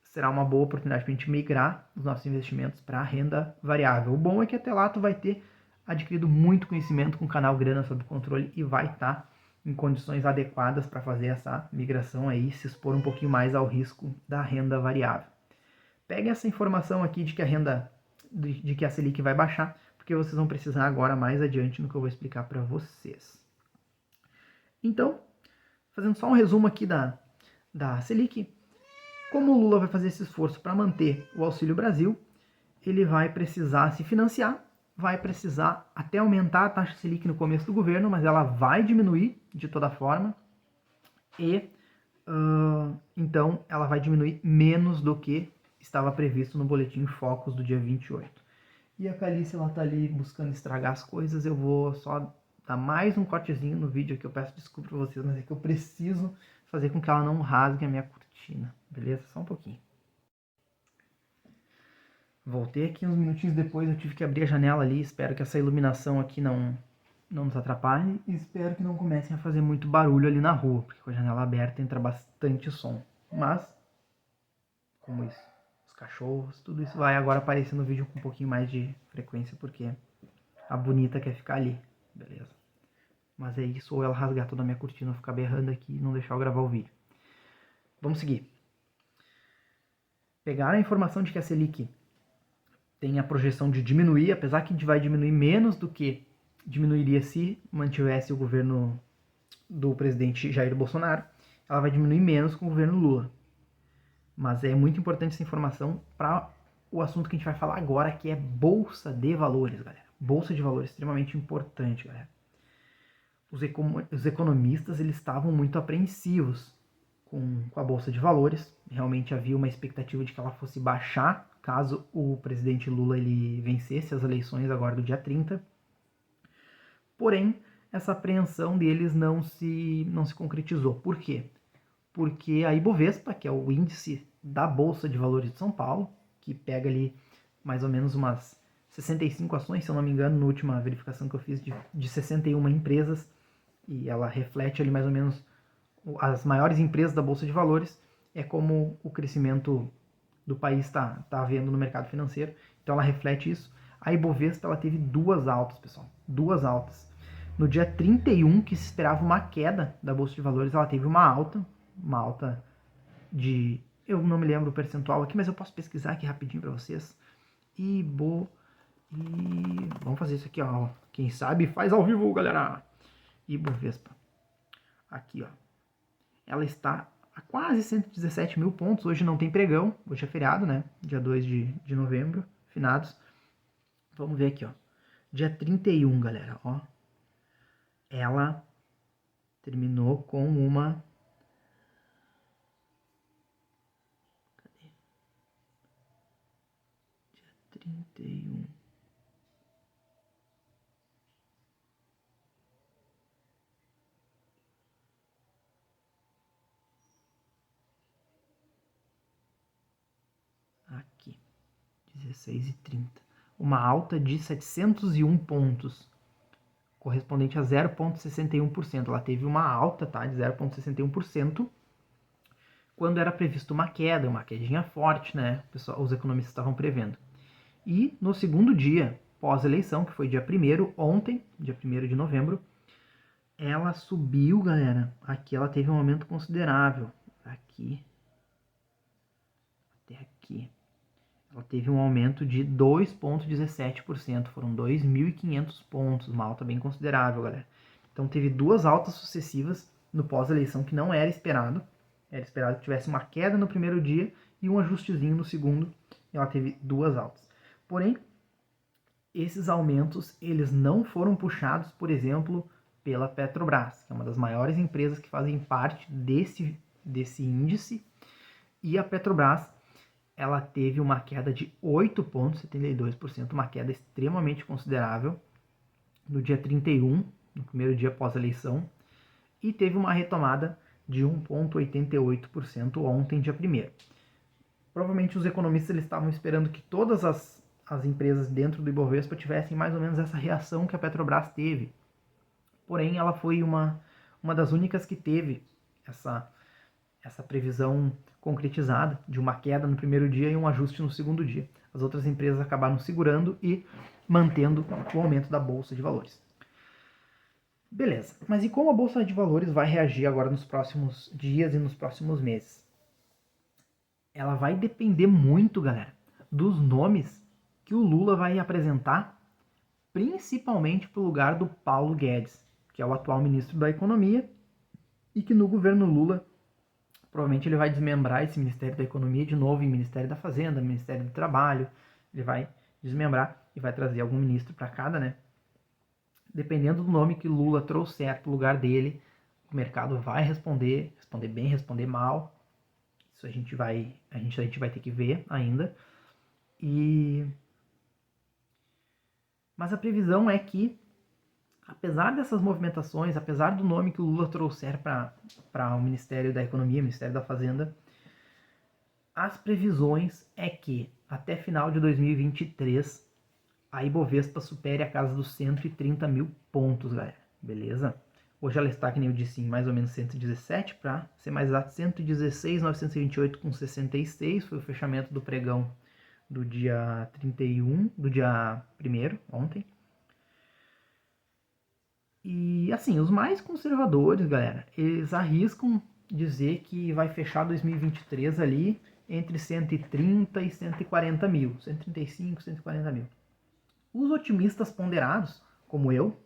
será uma boa oportunidade para a gente migrar os nossos investimentos para a renda variável. O bom é que até lá tu vai ter adquirido muito conhecimento com o canal Grana Sob Controle e vai estar em condições adequadas para fazer essa migração aí, se expor um pouquinho mais ao risco da renda variável. Pegue essa informação aqui de que a Selic vai baixar, porque vocês vão precisar agora mais adiante no que eu vou explicar para vocês. Então, fazendo só um resumo aqui da Selic, como o Lula vai fazer esse esforço para manter o Auxílio Brasil, ele vai precisar se financiar, vai precisar até aumentar a taxa Selic no começo do governo, mas ela vai diminuir de toda forma, e então ela vai diminuir menos do que estava previsto no boletim Focus do dia 28. E a Calice, ela tá ali buscando estragar as coisas. Eu vou só dar mais um cortezinho no vídeo aqui. Eu peço desculpa pra vocês, mas é que eu preciso fazer com que ela não rasgue a minha cortina. Beleza? Só um pouquinho. Voltei aqui uns minutinhos depois. Eu tive que abrir a janela ali. Espero que essa iluminação aqui não nos atrapalhe. E espero que não comecem a fazer muito barulho ali na rua, porque com a janela aberta entra bastante som. Mas, como isso, cachorros, tudo isso vai agora aparecer no vídeo com um pouquinho mais de frequência, porque a bonita quer ficar ali, beleza? Mas é isso, ou ela rasgar toda a minha cortina, ficar berrando aqui e não deixar eu gravar o vídeo. Vamos seguir. Pegaram a informação de que a Selic tem a projeção de diminuir, apesar que vai diminuir menos do que diminuiria se mantivesse o governo do presidente Jair Bolsonaro, ela vai diminuir menos com o governo Lula. Mas é muito importante essa informação para o assunto que a gente vai falar agora, que é Bolsa de Valores, galera. Bolsa de Valores, extremamente importante, galera. Os economistas, eles estavam muito apreensivos com a Bolsa de Valores. Realmente havia uma expectativa de que ela fosse baixar, caso o presidente Lula ele vencesse as eleições agora do dia 30. Porém, essa apreensão deles não se concretizou. Por quê? Porque a Ibovespa, que é o índice da Bolsa de Valores de São Paulo, que pega ali mais ou menos umas 65 ações, se eu não me engano, na última verificação que eu fiz de 61 empresas, e ela reflete ali mais ou menos as maiores empresas da Bolsa de Valores, é como o crescimento do país está havendo no mercado financeiro, então ela reflete isso. A Ibovespa, ela teve duas altas, pessoal, duas altas. No dia 31, que se esperava uma queda da Bolsa de Valores, ela teve uma alta de... eu não me lembro o percentual aqui, mas eu posso pesquisar aqui rapidinho para vocês. Vamos fazer isso aqui, ó. Quem sabe faz ao vivo, galera. Ibovespa. Aqui, ó. Ela está a quase 117 mil pontos. Hoje não tem pregão. Hoje é feriado, né? Dia 2 de novembro. Finados. Vamos ver aqui, ó. Dia 31, galera, ó. Ela terminou com uma... Cadê? Dia 31. Aqui. 16,30. Uma alta de 701 pontos, correspondente a 0,61%. Ela teve uma alta, tá, de 0,61%, quando era previsto uma queda, uma quedinha forte, né? Os economistas estavam prevendo. E no segundo dia, pós-eleição, que foi dia 1º, ontem, dia 1º de novembro, ela subiu, galera. Aqui ela teve um aumento considerável. Aqui. Até aqui. Ela teve um aumento de 2,17%. Foram 2.500 pontos, uma alta bem considerável, galera. Então teve duas altas sucessivas no pós-eleição que não era esperado. Era esperado que tivesse uma queda no primeiro dia e um ajustezinho no segundo. E ela teve duas altas. Porém, esses aumentos eles não foram puxados, por exemplo, pela Petrobras, que é uma das maiores empresas que fazem parte desse índice. E a Petrobras, ela teve uma queda de 8,72%, uma queda extremamente considerável no dia 31, no primeiro dia após-eleição, e teve uma retomada de 1,88% ontem, dia 1º. Provavelmente os economistas eles estavam esperando que todas as empresas dentro do Ibovespa tivessem mais ou menos essa reação que a Petrobras teve. Porém, ela foi uma das únicas que teve essa previsão concretizada de uma queda no primeiro dia e um ajuste no segundo dia. As outras empresas acabaram segurando e mantendo o aumento da Bolsa de Valores. Beleza, mas e como a Bolsa de Valores vai reagir agora nos próximos dias e nos próximos meses? Ela vai depender muito, galera, dos nomes que o Lula vai apresentar, principalmente para o lugar do Paulo Guedes, que é o atual ministro da Economia, e que no governo Lula, provavelmente ele vai desmembrar esse Ministério da Economia de novo em Ministério da Fazenda, Ministério do Trabalho, ele vai desmembrar e vai trazer algum ministro para cada, né? Dependendo do nome que Lula trouxer para o lugar dele, o mercado vai responder bem, responder mal. Isso a gente vai ter que ver ainda. Mas a previsão é que, apesar dessas movimentações, apesar do nome que o Lula trouxer para o Ministério da Economia, Ministério da Fazenda, as previsões é que até final de 2023 a Ibovespa supere a casa dos 130 mil pontos, galera. Beleza? Hoje ela está, que nem eu disse, em mais ou menos 117, para ser mais exato, 116.928,66 foi o fechamento do pregão do dia 31, do dia 1º, ontem. E assim, os mais conservadores, galera, eles arriscam dizer que vai fechar 2023 ali entre 130 e 140 mil, 135, 140 mil. Os otimistas ponderados, como eu,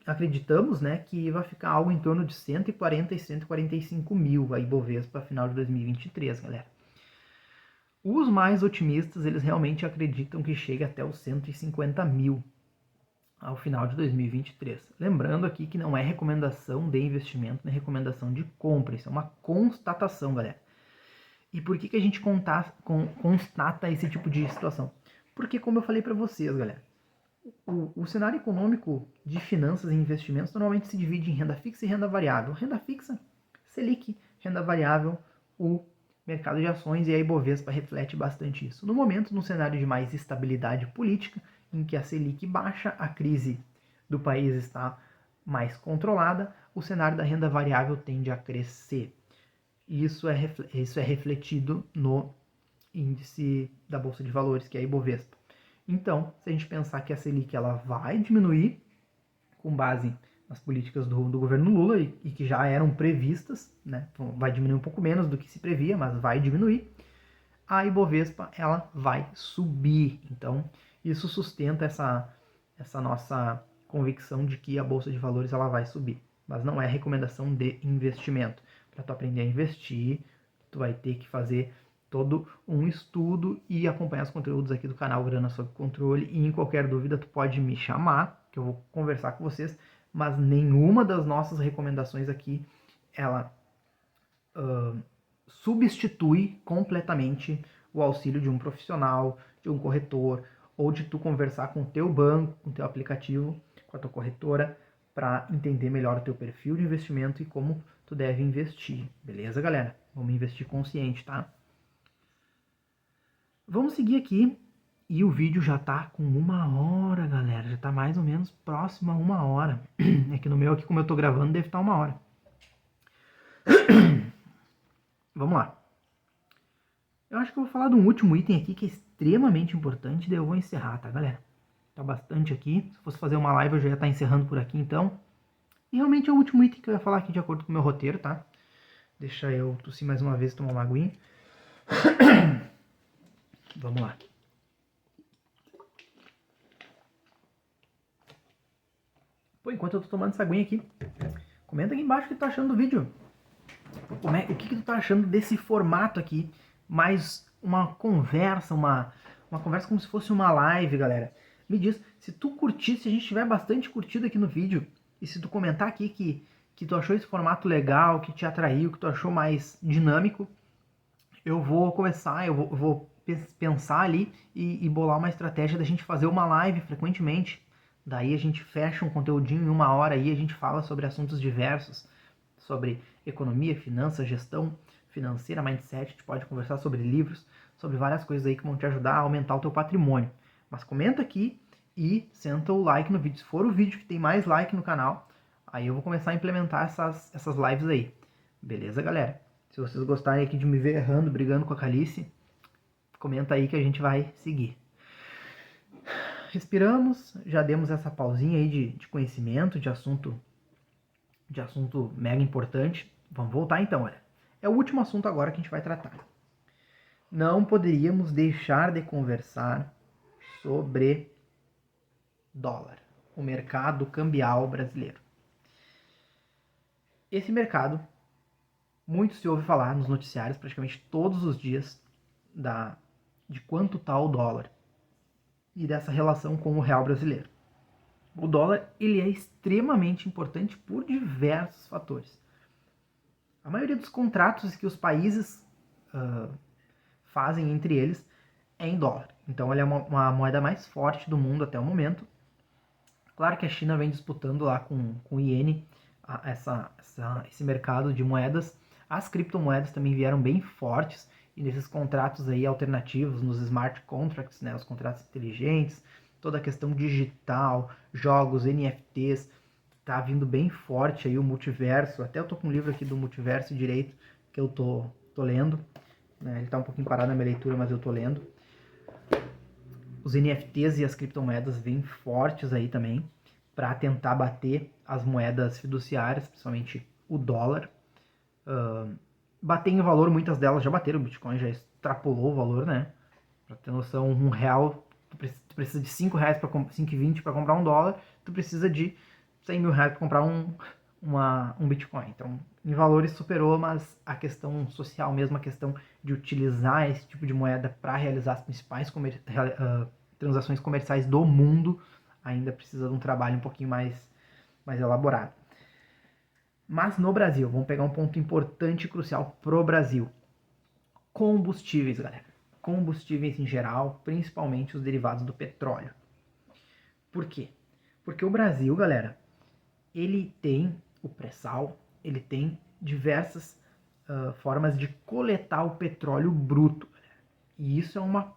acreditamos, né, que vai ficar algo em torno de 140 e 145 mil a Ibovespa final de 2023, galera. Os mais otimistas, eles realmente acreditam que chega até os 150 mil ao final de 2023. Lembrando aqui que não é recomendação de investimento, nem recomendação de compra, isso é uma constatação, galera. E por que a gente constata esse tipo de situação? Porque, como eu falei para vocês, galera, o cenário econômico de finanças e investimentos normalmente se divide em renda fixa e renda variável. Renda fixa, Selic, renda variável, o mercado de ações, e a Ibovespa reflete bastante isso. No momento, no cenário de mais estabilidade política, em que a Selic baixa, a crise do país está mais controlada, o cenário da renda variável tende a crescer. E isso é refletido no índice da Bolsa de Valores, que é a Ibovespa. Então, se a gente pensar que a Selic ela vai diminuir, com base nas políticas do governo Lula, e que já eram previstas, né? Vai diminuir um pouco menos do que se previa, mas vai diminuir, a Ibovespa ela vai subir. Então, isso sustenta essa nossa convicção de que a Bolsa de Valores ela vai subir. Mas não é recomendação de investimento. Para tu aprender a investir, tu vai ter que fazer todo um estudo e acompanhar os conteúdos aqui do canal Grana Sob Controle. E em qualquer dúvida, tu pode me chamar, que eu vou conversar com vocês. Mas nenhuma das nossas recomendações aqui, ela substitui completamente o auxílio de um profissional, de um corretor, ou de tu conversar com o teu banco, com o teu aplicativo, com a tua corretora, para entender melhor o teu perfil de investimento e como tu deve investir. Beleza, galera? Vamos investir consciente, tá? Vamos seguir aqui. E o vídeo já tá com 1 hora, galera. Já tá mais ou menos próximo a 1 hora. É que no meu aqui, como eu tô gravando, deve estar 1 hora. Vamos lá. Eu acho que eu vou falar de um último item aqui que é extremamente importante, daí eu vou encerrar, tá, galera? Tá bastante aqui. Se fosse fazer uma live, eu já ia estar encerrando por aqui, então. E realmente é o último item que eu ia falar aqui de acordo com o meu roteiro, tá? Deixa eu tossir mais uma vez e tomar uma aguinha. Vamos lá. Pô, enquanto eu tô tomando essa aguinha aqui, comenta aqui embaixo o que tu tá achando do vídeo. O que tu tá achando desse formato aqui? Mais uma conversa, uma conversa como se fosse uma live, galera. Me diz, se tu curtir, se a gente tiver bastante curtido aqui no vídeo, e se tu comentar aqui que tu achou esse formato legal, que te atraiu, que tu achou mais dinâmico, eu vou começar, eu vou pensar ali e bolar uma estratégia da gente fazer uma live frequentemente. Daí a gente fecha um conteúdinho em 1 hora aí, a gente fala sobre assuntos diversos, sobre economia, finanças, gestão financeira, mindset, a gente pode conversar sobre livros, sobre várias coisas aí que vão te ajudar a aumentar o teu patrimônio. Mas comenta aqui e senta o like no vídeo. Se for o vídeo que tem mais like no canal, aí eu vou começar a implementar essas lives aí. Beleza, galera? Se vocês gostarem aqui de me ver errando, brigando com a Calice, comenta aí que a gente vai seguir. respiramos, já demos essa pausinha aí de conhecimento, de assunto mega importante. Vamos voltar então, olha. É o último assunto agora que a gente vai tratar. Não poderíamos deixar de conversar sobre dólar, o mercado cambial brasileiro. Esse mercado, muito se ouve falar nos noticiários praticamente todos os dias de quanto está o dólar e dessa relação com o real brasileiro. O dólar ele é extremamente importante por diversos fatores. A maioria dos contratos que os países fazem entre eles é em dólar. Então ele é uma moeda mais forte do mundo até o momento. Claro que a China vem disputando lá com o iene esse mercado de moedas. As criptomoedas também vieram bem fortes e nesses contratos aí alternativos, nos smart contracts, né, os contratos inteligentes, toda a questão digital, jogos, NFTs, tá vindo bem forte aí o multiverso. Até eu tô com um livro aqui do multiverso direito que eu tô lendo, né? Ele tá um pouquinho parado na minha leitura, mas eu tô lendo. Os NFTs e as criptomoedas vêm fortes aí também para tentar bater as moedas fiduciárias, principalmente o dólar. Bater em valor, muitas delas já bateram, o Bitcoin já extrapolou o valor, né? Para ter noção, R$1, tu precisa de R$5, 5,20 para comprar $1, tu precisa de R$100 mil para comprar um Bitcoin. Então, em valores superou, mas a questão social mesmo, a questão de utilizar esse tipo de moeda para realizar as principais transações comerciais do mundo ainda precisa de um trabalho um pouquinho mais elaborado. Mas no Brasil, vamos pegar um ponto importante e crucial pro Brasil. Combustíveis, galera. Combustíveis em geral, principalmente os derivados do petróleo. Por quê? Porque o Brasil, galera, ele tem o pré-sal, ele tem diversas formas de coletar o petróleo bruto. E isso é uma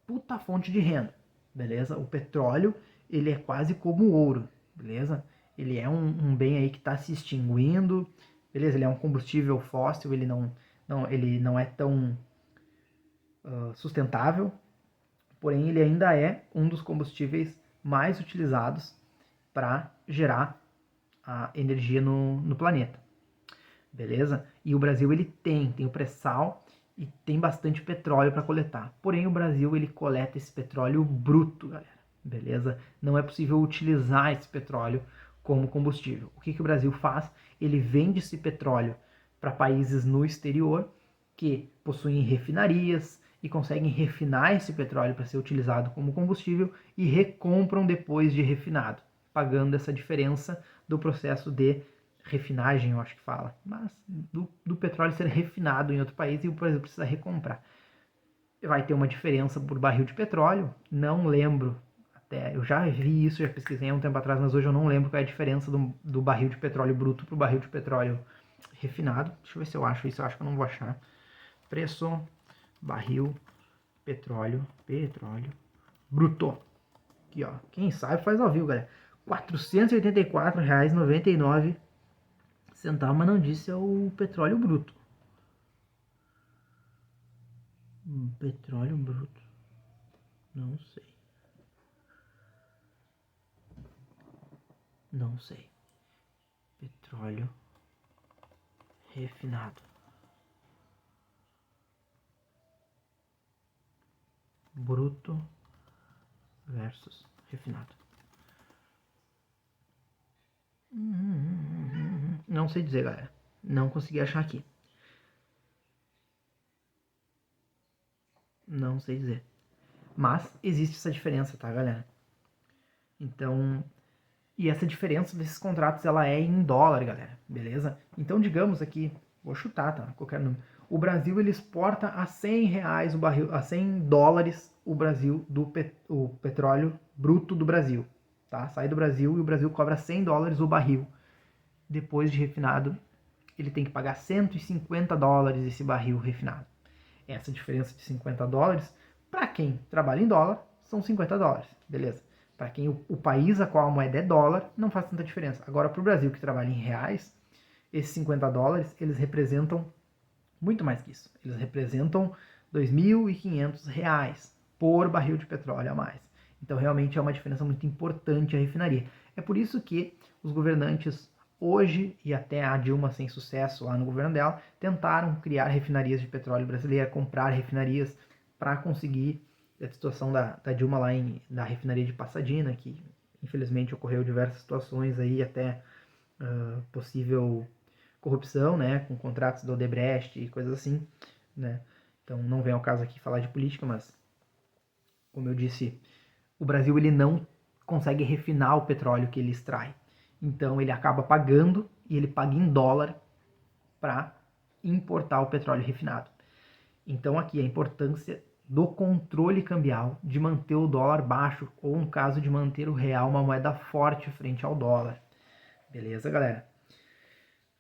puta fonte de renda, beleza? O petróleo, ele é quase como o ouro, beleza? Ele é um bem aí que está se extinguindo, beleza? Ele é um combustível fóssil, ele não é tão sustentável, porém ele ainda é um dos combustíveis mais utilizados para gerar a energia no planeta, beleza? E o Brasil ele tem o pré-sal e tem bastante petróleo para coletar. Porém o Brasil ele coleta esse petróleo bruto, galera, beleza? Não é possível utilizar esse petróleo como combustível. O que o Brasil faz? Ele vende esse petróleo para países no exterior que possuem refinarias e conseguem refinar esse petróleo para ser utilizado como combustível e recompram depois de refinado, pagando essa diferença do processo de refinagem, eu acho que fala, mas do petróleo ser refinado em outro país e o Brasil precisa recomprar. Vai ter uma diferença por barril de petróleo, não lembro, até eu já vi isso, já pesquisei há um tempo atrás, mas hoje eu não lembro qual é a diferença do barril de petróleo bruto para o barril de petróleo refinado. Deixa eu ver se eu acho isso, eu acho que eu não vou achar. Preço, barril, petróleo bruto. Aqui, ó. Quem sabe faz ao vivo, galera. R$ 484,99, mas não disse é o petróleo bruto. Petróleo bruto. Não sei. Não sei. Petróleo refinado. Bruto versus refinado. Não sei dizer, galera. Não consegui achar aqui. Não sei dizer. Mas existe essa diferença, tá, galera? Então, e essa diferença desses contratos, ela é em dólar, galera. Beleza? Então, digamos aqui, vou chutar, tá? Qualquer número. O Brasil, ele exporta a R$100 o barril, a $100 o Brasil, o petróleo bruto do Brasil. Tá? Sai do Brasil e o Brasil cobra $100 o barril. Depois de refinado, ele tem que pagar $150 esse barril refinado. Essa diferença de $50, para quem trabalha em dólar, são $50, beleza? Para quem o país a qual a moeda é dólar, não faz tanta diferença. Agora, para o Brasil, que trabalha em reais, esses $50, eles representam muito mais que isso. Eles representam R$ 2.500 por barril de petróleo a mais. Então realmente é uma diferença muito importante a refinaria. É por isso que os governantes hoje, e até a Dilma sem sucesso lá no governo dela, tentaram criar refinarias de petróleo brasileira, comprar refinarias para conseguir a situação da Dilma lá na refinaria de Passadina, que infelizmente ocorreu diversas situações aí, até possível corrupção, né, com contratos do Odebrecht e coisas assim, né. Então não vem ao caso aqui falar de política, mas como eu disse, o Brasil ele não consegue refinar o petróleo que ele extrai. Então ele acaba pagando, e ele paga em dólar para importar o petróleo refinado. Então aqui a importância do controle cambial, de manter o dólar baixo, ou no caso de manter o real uma moeda forte frente ao dólar. Beleza, galera?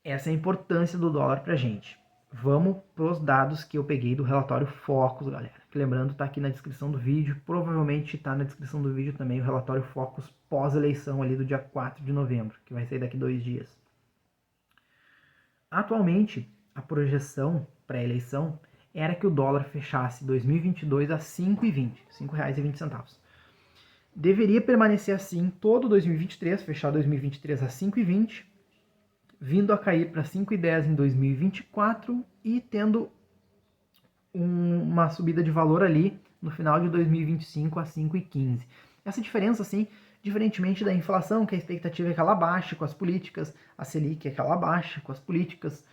Essa é a importância do dólar pra gente. Vamos pros dados que eu peguei do relatório Focus, galera. Que lembrando, tá aqui na descrição do vídeo. Provavelmente tá na descrição do vídeo também o relatório Focus pós-eleição ali do dia 4 de novembro, que vai sair daqui 2 dias. Atualmente, a projeção pré-eleição era que o dólar fechasse 2022 a R$ 5,20, R$ 5,20. Deveria permanecer assim todo 2023, fechar 2023 a R$ 5,20, vindo a cair para 5,10 em 2024 e tendo uma subida de valor ali no final de 2025 a 5,15. Essa diferença, assim, diferentemente da inflação, que a expectativa é que ela baixe com as políticas, a Selic é que ela baixe com as políticas,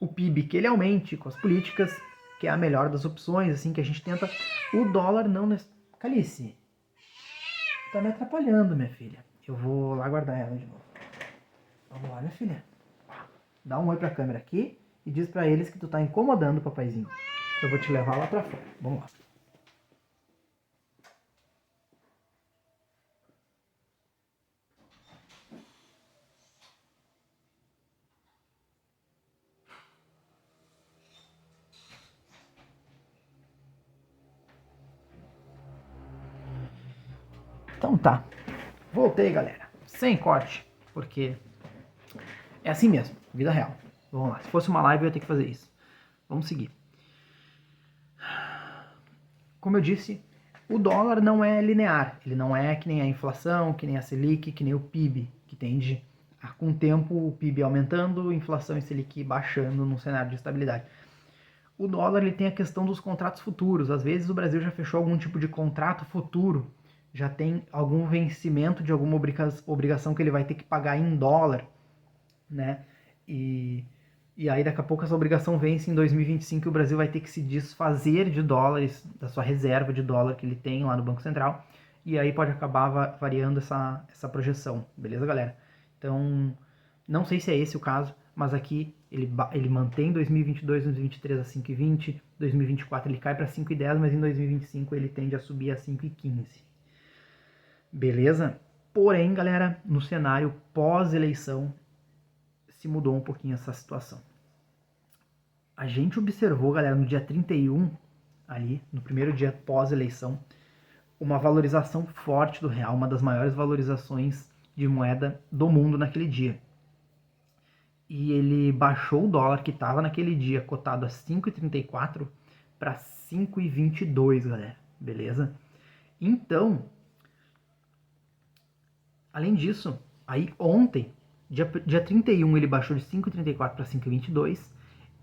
o PIB que ele aumente com as políticas, que é a melhor das opções, assim, que a gente tenta. O dólar não... Calice, tá me atrapalhando, minha filha. Eu vou lá guardar ela de novo. Vamos lá, minha filha. Dá um oi pra câmera aqui e diz pra eles que tu tá incomodando o papaizinho. Eu vou te levar lá pra fora. Vamos lá. Então tá. Voltei, galera. Sem corte. Porque é assim mesmo. Vida real. Vamos lá. Se fosse uma live eu ia ter que fazer isso. Vamos seguir. Como eu disse, o dólar não é linear. Ele não é que nem a inflação, que nem a Selic, que nem o PIB, que tende a, com o tempo, o PIB aumentando, inflação e Selic baixando num cenário de estabilidade. O dólar ele tem a questão dos contratos futuros. Às vezes o Brasil já fechou algum tipo de contrato futuro, já tem algum vencimento de alguma obrigação que ele vai ter que pagar em dólar, né? E aí daqui a pouco essa obrigação vence em 2025 e o Brasil vai ter que se desfazer de dólares, da sua reserva de dólar que ele tem lá no Banco Central, e aí pode acabar variando essa projeção, beleza, galera? Então, não sei se é esse o caso, mas aqui ele mantém 2022, 2023 a 5,20, 2024 ele cai para 5,10, mas em 2025 ele tende a subir a 5,15. Beleza? Porém, galera, no cenário pós-eleição, se mudou um pouquinho essa situação. A gente observou, galera, no dia 31, ali, no primeiro dia pós-eleição, uma valorização forte do real, uma das maiores valorizações de moeda do mundo naquele dia. E ele baixou o dólar, que estava naquele dia cotado a 5,34 para 5,22, galera. Beleza? Então, além disso, aí ontem, dia 31, ele baixou de 5,34 para 5,22.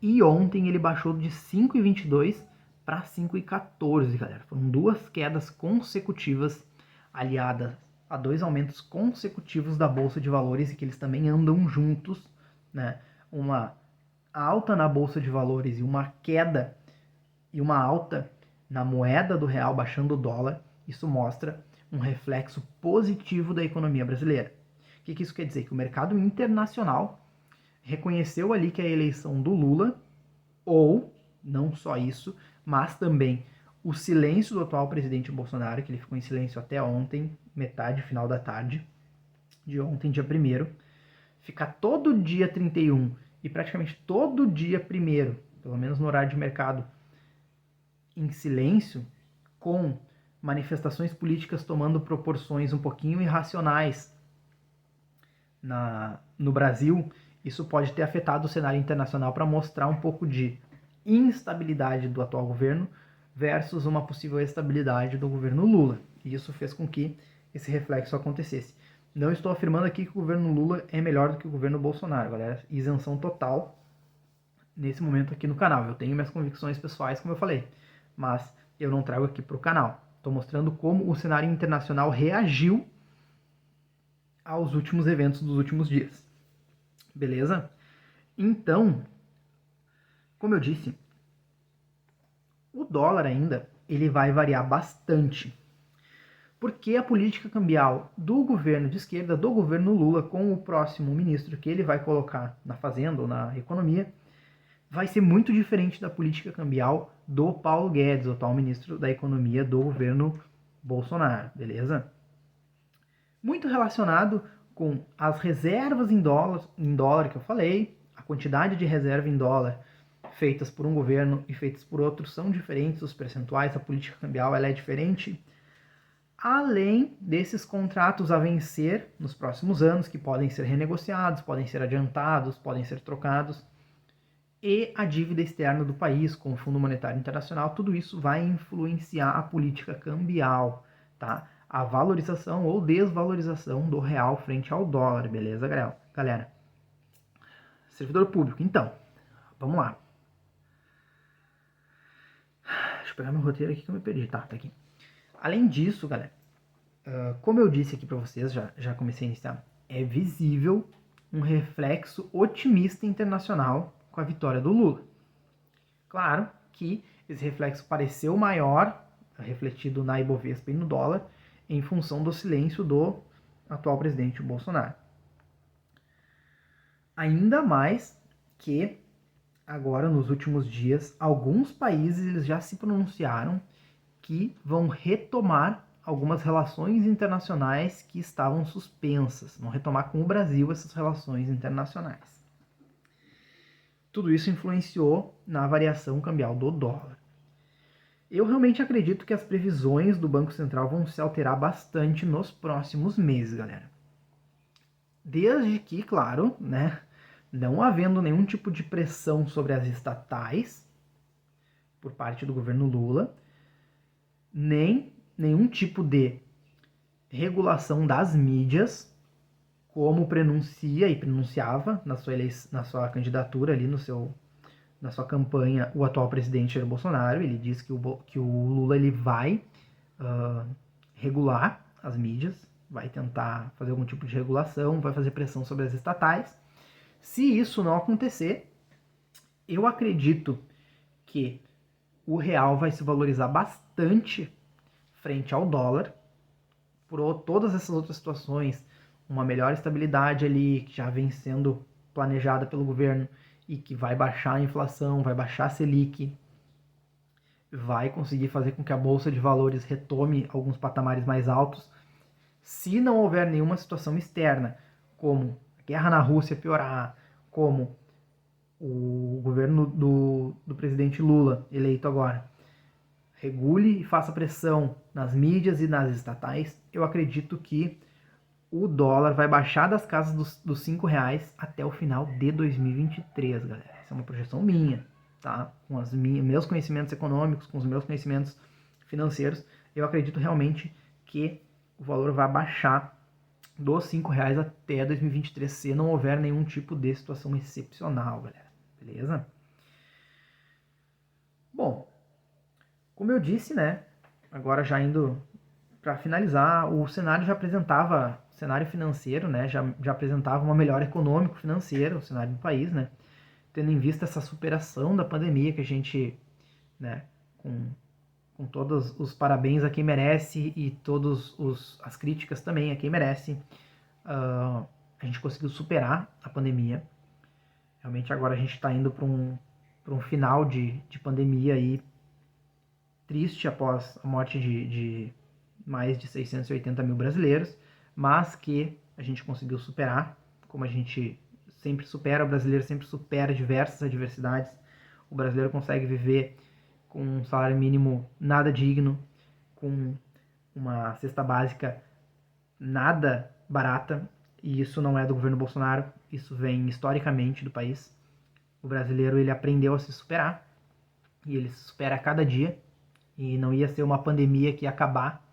E ontem ele baixou de 5,22 para 5,14, galera. Foram duas quedas consecutivas, aliadas a dois aumentos consecutivos da Bolsa de Valores, e que eles também andam juntos, né? Uma alta na Bolsa de Valores e uma queda e uma alta na moeda do real, baixando o dólar. Isso mostra um reflexo positivo da economia brasileira. O que isso quer dizer? Que o mercado internacional reconheceu ali que a eleição do Lula, ou não só isso, mas também o silêncio do atual presidente Bolsonaro, que ele ficou em silêncio até ontem, metade, final da tarde de ontem, dia 1º, ficar todo dia 31 e praticamente todo dia 1º, pelo menos no horário de mercado, em silêncio, com manifestações políticas tomando proporções um pouquinho irracionais no Brasil, isso pode ter afetado o cenário internacional para mostrar um pouco de instabilidade do atual governo versus uma possível estabilidade do governo Lula. e isso fez com que esse reflexo acontecesse. Não estou afirmando aqui que o governo Lula é melhor do que o governo Bolsonaro, galera. Isenção total nesse momento aqui no canal. Eu tenho minhas convicções pessoais, como eu falei, mas eu não trago aqui para o canal. Estou mostrando como o cenário internacional reagiu aos últimos eventos dos últimos dias. Beleza? Então, como eu disse, o dólar ainda ele vai variar bastante. Porque a política cambial do governo de esquerda, do governo Lula, com o próximo ministro que ele vai colocar na Fazenda ou na Economia, vai ser muito diferente da política cambial do Paulo Guedes, o atual ministro da Economia do governo Bolsonaro, beleza? Muito relacionado com as reservas em dólar que eu falei, a quantidade de reserva em dólar feitas por um governo e feitas por outro são diferentes, os percentuais, a política cambial ela é diferente. Além desses contratos a vencer nos próximos anos, que podem ser renegociados, podem ser adiantados, podem ser trocados, e a dívida externa do país com o Fundo Monetário Internacional, tudo isso vai influenciar a política cambial, tá? A valorização ou desvalorização do real frente ao dólar, beleza, galera? Servidor público, então, vamos lá. Deixa eu pegar meu roteiro aqui que eu me perdi, tá aqui. Além disso, galera, como eu disse aqui para vocês, já comecei a iniciar, é visível um reflexo otimista internacional com a vitória do Lula. Claro que esse reflexo pareceu maior, refletido na Ibovespa e no dólar, em função do silêncio do atual presidente Bolsonaro. Ainda mais que agora, nos últimos dias, alguns países eles já se pronunciaram que vão retomar algumas relações internacionais que estavam suspensas, vão retomar com o Brasil essas relações internacionais. Tudo isso influenciou na variação cambial do dólar. Eu realmente acredito que as previsões do Banco Central vão se alterar bastante nos próximos meses, galera. Desde que, claro, né, não havendo nenhum tipo de pressão sobre as estatais por parte do governo Lula, nem nenhum tipo de regulação das mídias, como prenuncia e prenunciava na sua candidatura ali na sua campanha o atual presidente Jair Bolsonaro. Ele diz que o Lula ele vai regular as mídias, vai tentar fazer algum tipo de regulação, vai fazer pressão sobre as estatais. Se isso não acontecer, eu acredito que o real vai se valorizar bastante frente ao dólar, por todas essas outras situações, uma melhor estabilidade ali, que já vem sendo planejada pelo governo, e que vai baixar a inflação, vai baixar a Selic, vai conseguir fazer com que a Bolsa de Valores retome alguns patamares mais altos. Se não houver nenhuma situação externa, como a guerra na Rússia piorar, como o governo do presidente Lula, eleito agora, regule e faça pressão nas mídias e nas estatais, eu acredito que o dólar vai baixar das casas dos R$5 até o final de 2023, galera. Essa é uma projeção minha, tá? Com os meus conhecimentos econômicos, com os meus conhecimentos financeiros, eu acredito realmente que o valor vai baixar dos R$5 até 2023, se não houver nenhum tipo de situação excepcional, galera. Beleza? Bom, como eu disse, né? Agora já indo para finalizar, o cenário já apresentava, o cenário financeiro, né? Já apresentava uma melhora econômico-financeira, o cenário do país, né? Tendo em vista essa superação da pandemia que a gente, né? Com todos os parabéns a quem merece e todas as críticas também a quem merece, a gente conseguiu superar a pandemia. Realmente agora a gente está indo para um final de pandemia aí triste após a morte de mais de 680 mil brasileiros, mas que a gente conseguiu superar, como a gente sempre supera, o brasileiro sempre supera diversas adversidades. O brasileiro consegue viver com um salário mínimo nada digno, com uma cesta básica nada barata, e isso não é do governo Bolsonaro, isso vem historicamente do país. O brasileiro ele aprendeu a se superar, e ele se supera a cada dia, e não ia ser uma pandemia que ia acabar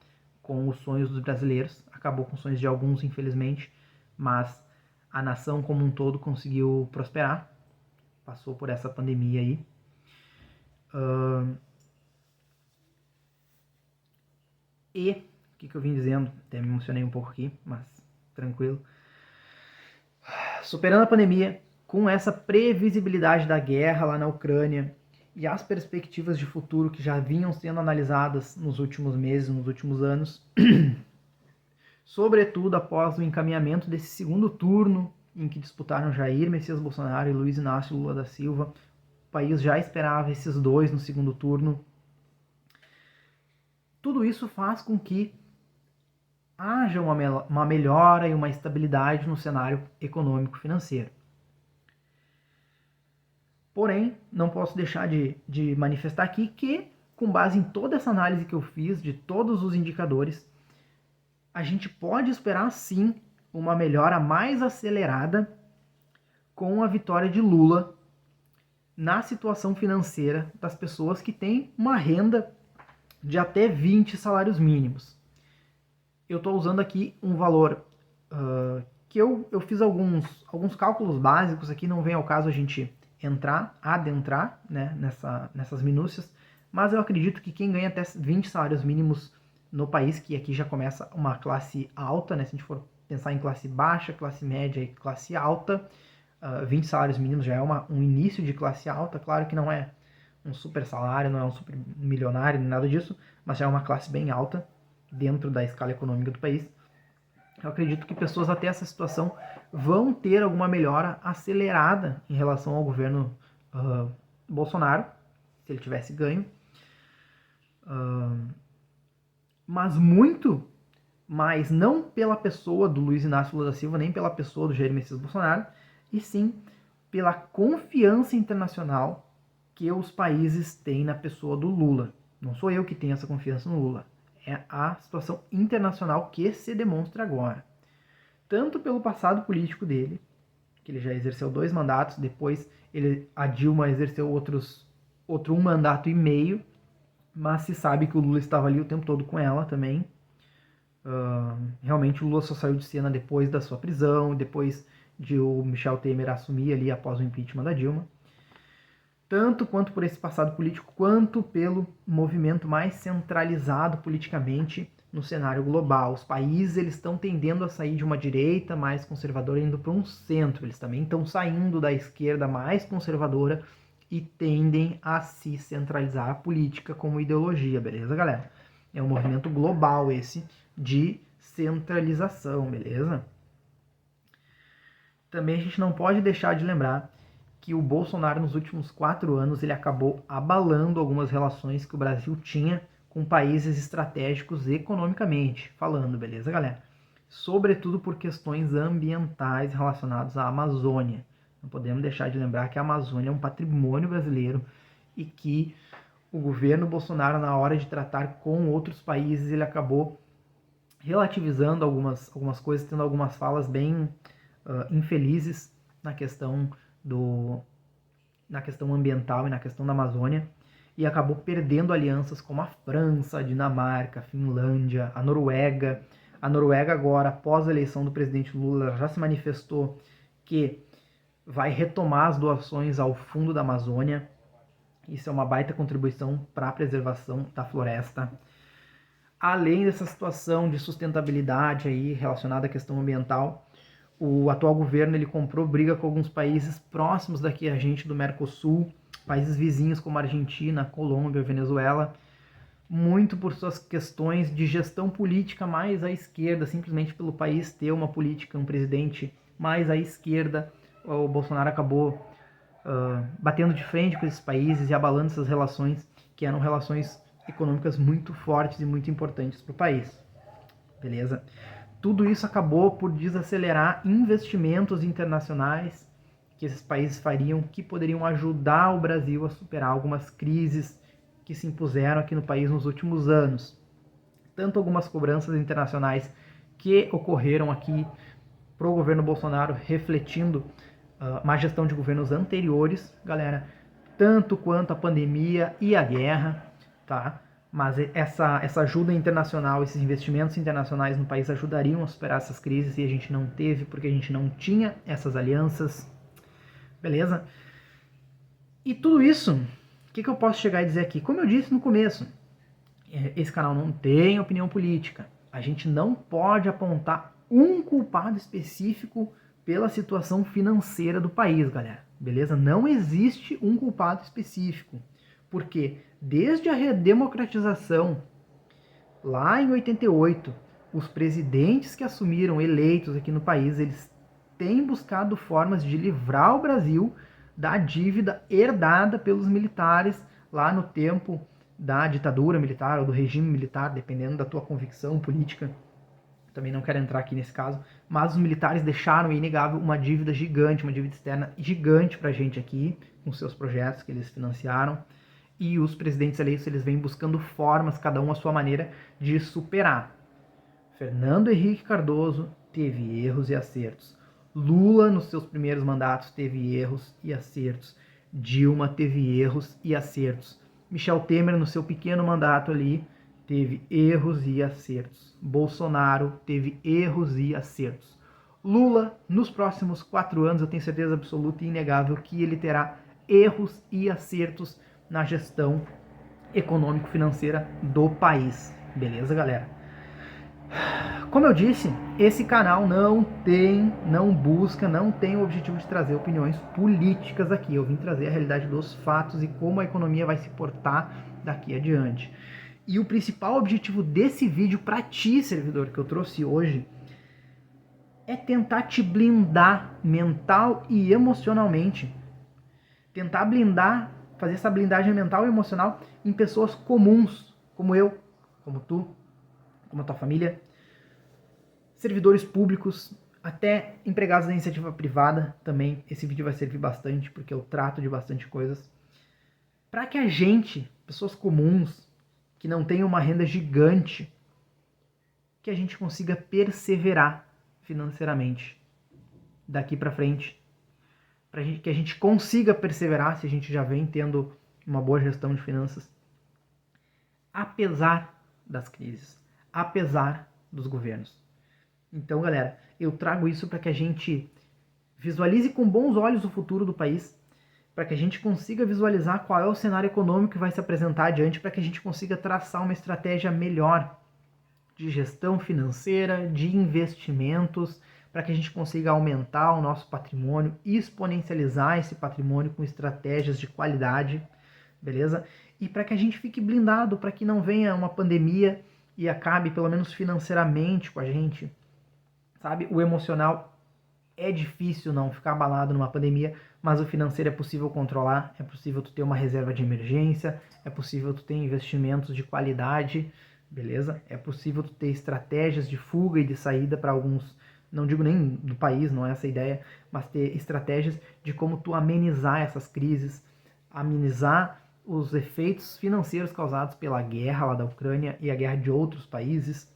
com os sonhos dos brasileiros, acabou com os sonhos de alguns, infelizmente, mas a nação como um todo conseguiu prosperar, passou por essa pandemia aí. E o que eu vim dizendo, até me emocionei um pouco aqui, mas tranquilo. Superando a pandemia, com essa previsibilidade da guerra lá na Ucrânia e as perspectivas de futuro que já vinham sendo analisadas nos últimos meses, nos últimos anos, sobretudo após o encaminhamento desse segundo turno em que disputaram Jair Messias Bolsonaro e Luiz Inácio Lula da Silva, o país já esperava esses dois no segundo turno. Tudo isso faz com que haja uma melhora e uma estabilidade no cenário econômico-financeiro. Porém, não posso deixar de manifestar aqui que, com base em toda essa análise que eu fiz, de todos os indicadores, a gente pode esperar sim uma melhora mais acelerada com a vitória de Lula na situação financeira das pessoas que têm uma renda de até 20 salários mínimos. Eu estou usando aqui um valor que eu fiz alguns cálculos básicos aqui, não vem ao caso a gente adentrar, né, nessas minúcias, mas eu acredito que quem ganha até 20 salários mínimos no país, que aqui já começa uma classe alta, né, se a gente for pensar em classe baixa, classe média e classe alta, 20 salários mínimos já é um início de classe alta, claro que não é um super salário, não é um super milionário, nem nada disso, mas já é uma classe bem alta dentro da escala econômica do país. Eu acredito que pessoas até essa situação vão ter alguma melhora acelerada em relação ao governo Bolsonaro, se ele tivesse ganho. Mas muito mais não pela pessoa do Luiz Inácio Lula da Silva, nem pela pessoa do Jair Messias Bolsonaro, e sim pela confiança internacional que os países têm na pessoa do Lula. Não sou eu que tenho essa confiança no Lula. É a situação internacional que se demonstra agora. Tanto pelo passado político dele, que ele já exerceu 2 mandatos, depois a Dilma exerceu outro 1 mandato e meio, mas se sabe que o Lula estava ali o tempo todo com ela também. Realmente o Lula só saiu de cena depois da sua prisão, depois de o Michel Temer assumir ali após o impeachment da Dilma. Tanto quanto por esse passado político, quanto pelo movimento mais centralizado politicamente no cenário global. Os países estão tendendo a sair de uma direita mais conservadora indo para um centro. Eles também estão saindo da esquerda mais conservadora e tendem a se centralizar a política como ideologia, beleza, galera? É um movimento global esse de centralização, beleza? Também a gente não pode deixar de lembrar que o Bolsonaro nos últimos 4 anos ele acabou abalando algumas relações que o Brasil tinha com países estratégicos economicamente falando, beleza, galera? Sobretudo por questões ambientais relacionadas à Amazônia. Não podemos deixar de lembrar que a Amazônia é um patrimônio brasileiro e que o governo Bolsonaro, na hora de tratar com outros países, ele acabou relativizando algumas coisas, tendo algumas falas bem infelizes na questão ambiental e na questão da Amazônia, e acabou perdendo alianças como a França, a Dinamarca, a Finlândia, a Noruega. A Noruega agora, após a eleição do presidente Lula, já se manifestou que vai retomar as doações ao Fundo da Amazônia. Isso é uma baita contribuição para a preservação da floresta. Além dessa situação de sustentabilidade aí relacionada à questão ambiental, o atual governo ele comprou briga com alguns países próximos daqui a gente do Mercosul, países vizinhos como a Argentina, Colômbia, Venezuela, muito por suas questões de gestão política mais à esquerda, simplesmente pelo país ter uma política, um presidente mais à esquerda. O Bolsonaro acabou batendo de frente com esses países e abalando essas relações, que eram relações econômicas muito fortes e muito importantes para o país. Beleza? Tudo isso acabou por desacelerar investimentos internacionais que esses países fariam, que poderiam ajudar o Brasil a superar algumas crises que se impuseram aqui no país nos últimos anos. Tanto algumas cobranças internacionais que ocorreram aqui para o governo Bolsonaro, refletindo má gestão de governos anteriores, galera, tanto quanto a pandemia e a guerra, tá? Mas essa ajuda internacional, esses investimentos internacionais no país ajudariam a superar essas crises e a gente não teve porque a gente não tinha essas alianças, beleza? E tudo isso, o que eu posso chegar e dizer aqui? Como eu disse no começo, esse canal não tem opinião política. A gente não pode apontar um culpado específico pela situação financeira do país, galera. Beleza? Não existe um culpado específico. Porque desde a redemocratização, lá em 88, os presidentes que assumiram eleitos aqui no país, eles têm buscado formas de livrar o Brasil da dívida herdada pelos militares lá no tempo da ditadura militar ou do regime militar, dependendo da tua convicção política. Também não quero entrar aqui nesse caso, mas os militares deixaram, é inegável, uma dívida gigante, uma dívida externa gigante pra gente aqui, com seus projetos que eles financiaram, e os presidentes eleitos, eles vêm buscando formas, cada um à sua maneira, de superar. Fernando Henrique Cardoso teve erros e acertos. Lula, nos seus primeiros mandatos, teve erros e acertos. Dilma teve erros e acertos. Michel Temer, no seu pequeno mandato ali, teve erros e acertos. Bolsonaro teve erros e acertos. Lula, nos próximos 4 anos, eu tenho certeza absoluta e inegável que ele terá erros e acertos na gestão econômico-financeira do país. Beleza, galera? Como eu disse, esse canal não tem o objetivo de trazer opiniões políticas aqui. Eu vim trazer a realidade dos fatos e como a economia vai se portar daqui adiante. E o principal objetivo desse vídeo para ti, servidor, que eu trouxe hoje, é tentar te blindar mental e emocionalmente. Tentar blindar, fazer essa blindagem mental e emocional em pessoas comuns, como eu, como tu, como a tua família, servidores públicos, até empregados da iniciativa privada também. Esse vídeo vai servir bastante, porque eu trato de bastante coisas. Para que a gente, pessoas comuns, que não tenham uma renda gigante, que a gente consiga perseverar financeiramente daqui para frente. Para que a gente consiga perseverar, se a gente já vem tendo uma boa gestão de finanças, apesar das crises, apesar dos governos. Então, galera, eu trago isso para que a gente visualize com bons olhos o futuro do país, para que a gente consiga visualizar qual é o cenário econômico que vai se apresentar adiante, para que a gente consiga traçar uma estratégia melhor de gestão financeira, de investimentos, para que a gente consiga aumentar o nosso patrimônio, exponencializar esse patrimônio com estratégias de qualidade, beleza? E para que a gente fique blindado, para que não venha uma pandemia e acabe, pelo menos financeiramente, com a gente, sabe? O emocional é difícil não ficar abalado numa pandemia, mas o financeiro é possível controlar, é possível tu ter uma reserva de emergência, é possível tu ter investimentos de qualidade, beleza? É possível tu ter estratégias de fuga e de saída para alguns, não digo nem do país, não é essa a ideia, mas ter estratégias de como tu amenizar essas crises, amenizar os efeitos financeiros causados pela guerra lá da Ucrânia e a guerra de outros países,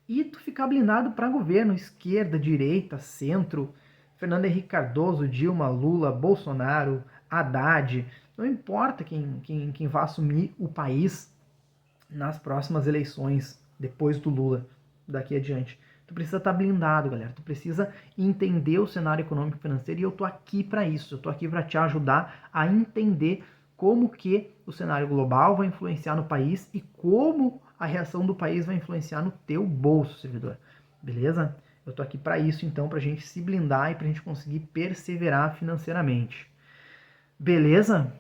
e tu ficar blindado para governo, esquerda, direita, centro, Fernando Henrique Cardoso, Dilma, Lula, Bolsonaro, Haddad, não importa quem vá assumir o país nas próximas eleições, depois do Lula, daqui adiante. Tu precisa estar blindado, galera. Tu precisa entender o cenário econômico e financeiro e eu tô aqui para isso. Eu tô aqui para te ajudar a entender como que o cenário global vai influenciar no país e como a reação do país vai influenciar no teu bolso, servidor. Beleza? Eu tô aqui para isso, então, pra gente se blindar e pra gente conseguir perseverar financeiramente. Beleza?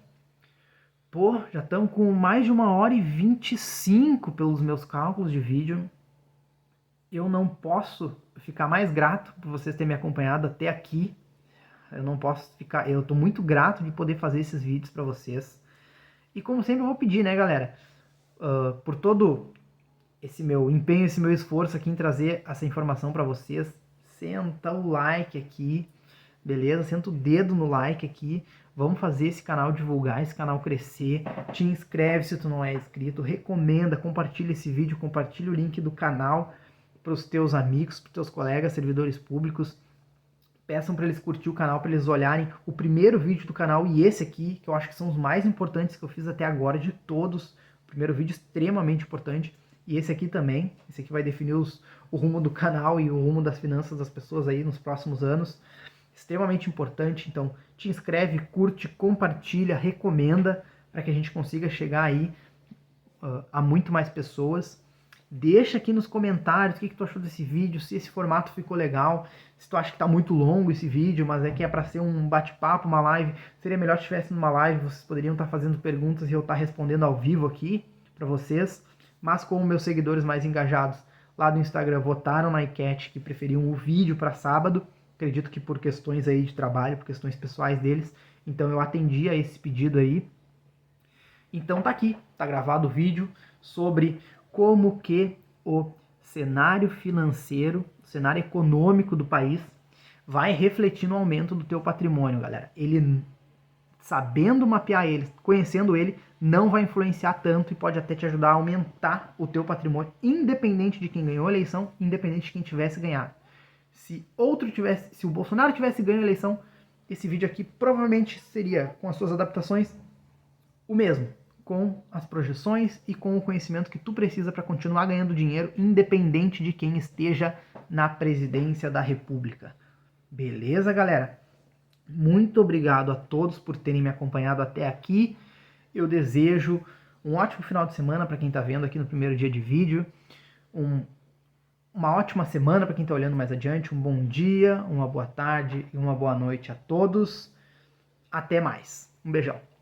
Pô, já estamos com mais de 1h25 pelos meus cálculos de vídeo. Eu não posso ficar mais grato por vocês terem me acompanhado até aqui. Eu tô muito grato de poder fazer esses vídeos para vocês. E como sempre eu vou pedir, né, galera, por todo esse meu empenho, esse meu esforço aqui em trazer essa informação para vocês, senta o like aqui, beleza? Senta o dedo no like aqui. Vamos fazer esse canal divulgar, esse canal crescer. Te inscreve se tu não é inscrito, recomenda, compartilha esse vídeo, compartilha o link do canal para os teus amigos, para os teus colegas, servidores públicos. Peçam para eles curtir o canal, para eles olharem o primeiro vídeo do canal e esse aqui, que eu acho que são os mais importantes que eu fiz até agora de todos, Primeiro vídeo extremamente importante. E esse aqui também. Esse aqui vai definir o rumo do canal e o rumo das finanças das pessoas aí nos próximos anos. Extremamente importante. Então, te inscreve, curte, compartilha, recomenda para que a gente consiga chegar aí a muito mais pessoas. Deixa aqui nos comentários o que tu achou desse vídeo, se esse formato ficou legal, se tu acha que tá muito longo esse vídeo, mas é que é para ser um bate-papo, uma live. Seria melhor se estivesse numa live, vocês poderiam estar fazendo perguntas e eu estar respondendo ao vivo aqui para vocês. Mas como meus seguidores mais engajados lá do Instagram votaram na enquete que preferiam o vídeo para sábado, acredito que por questões aí de trabalho, por questões pessoais deles, então eu atendi a esse pedido aí. Então tá aqui, tá gravado o vídeo sobre como que o cenário financeiro, o cenário econômico do país vai refletir no aumento do teu patrimônio, galera. Ele, sabendo mapear ele, conhecendo ele, não vai influenciar tanto e pode até te ajudar a aumentar o teu patrimônio, independente de quem ganhou a eleição, independente de quem tivesse ganhado. Se o Bolsonaro tivesse ganho a eleição, esse vídeo aqui provavelmente seria, com as suas adaptações, o mesmo, com as projeções e com o conhecimento que tu precisa para continuar ganhando dinheiro, independente de quem esteja na presidência da República. Beleza, galera? Muito obrigado a todos por terem me acompanhado até aqui. Eu desejo um ótimo final de semana para quem está vendo aqui no primeiro dia de vídeo, uma ótima semana para quem está olhando mais adiante, um bom dia, uma boa tarde e uma boa noite a todos. Até mais. Um beijão.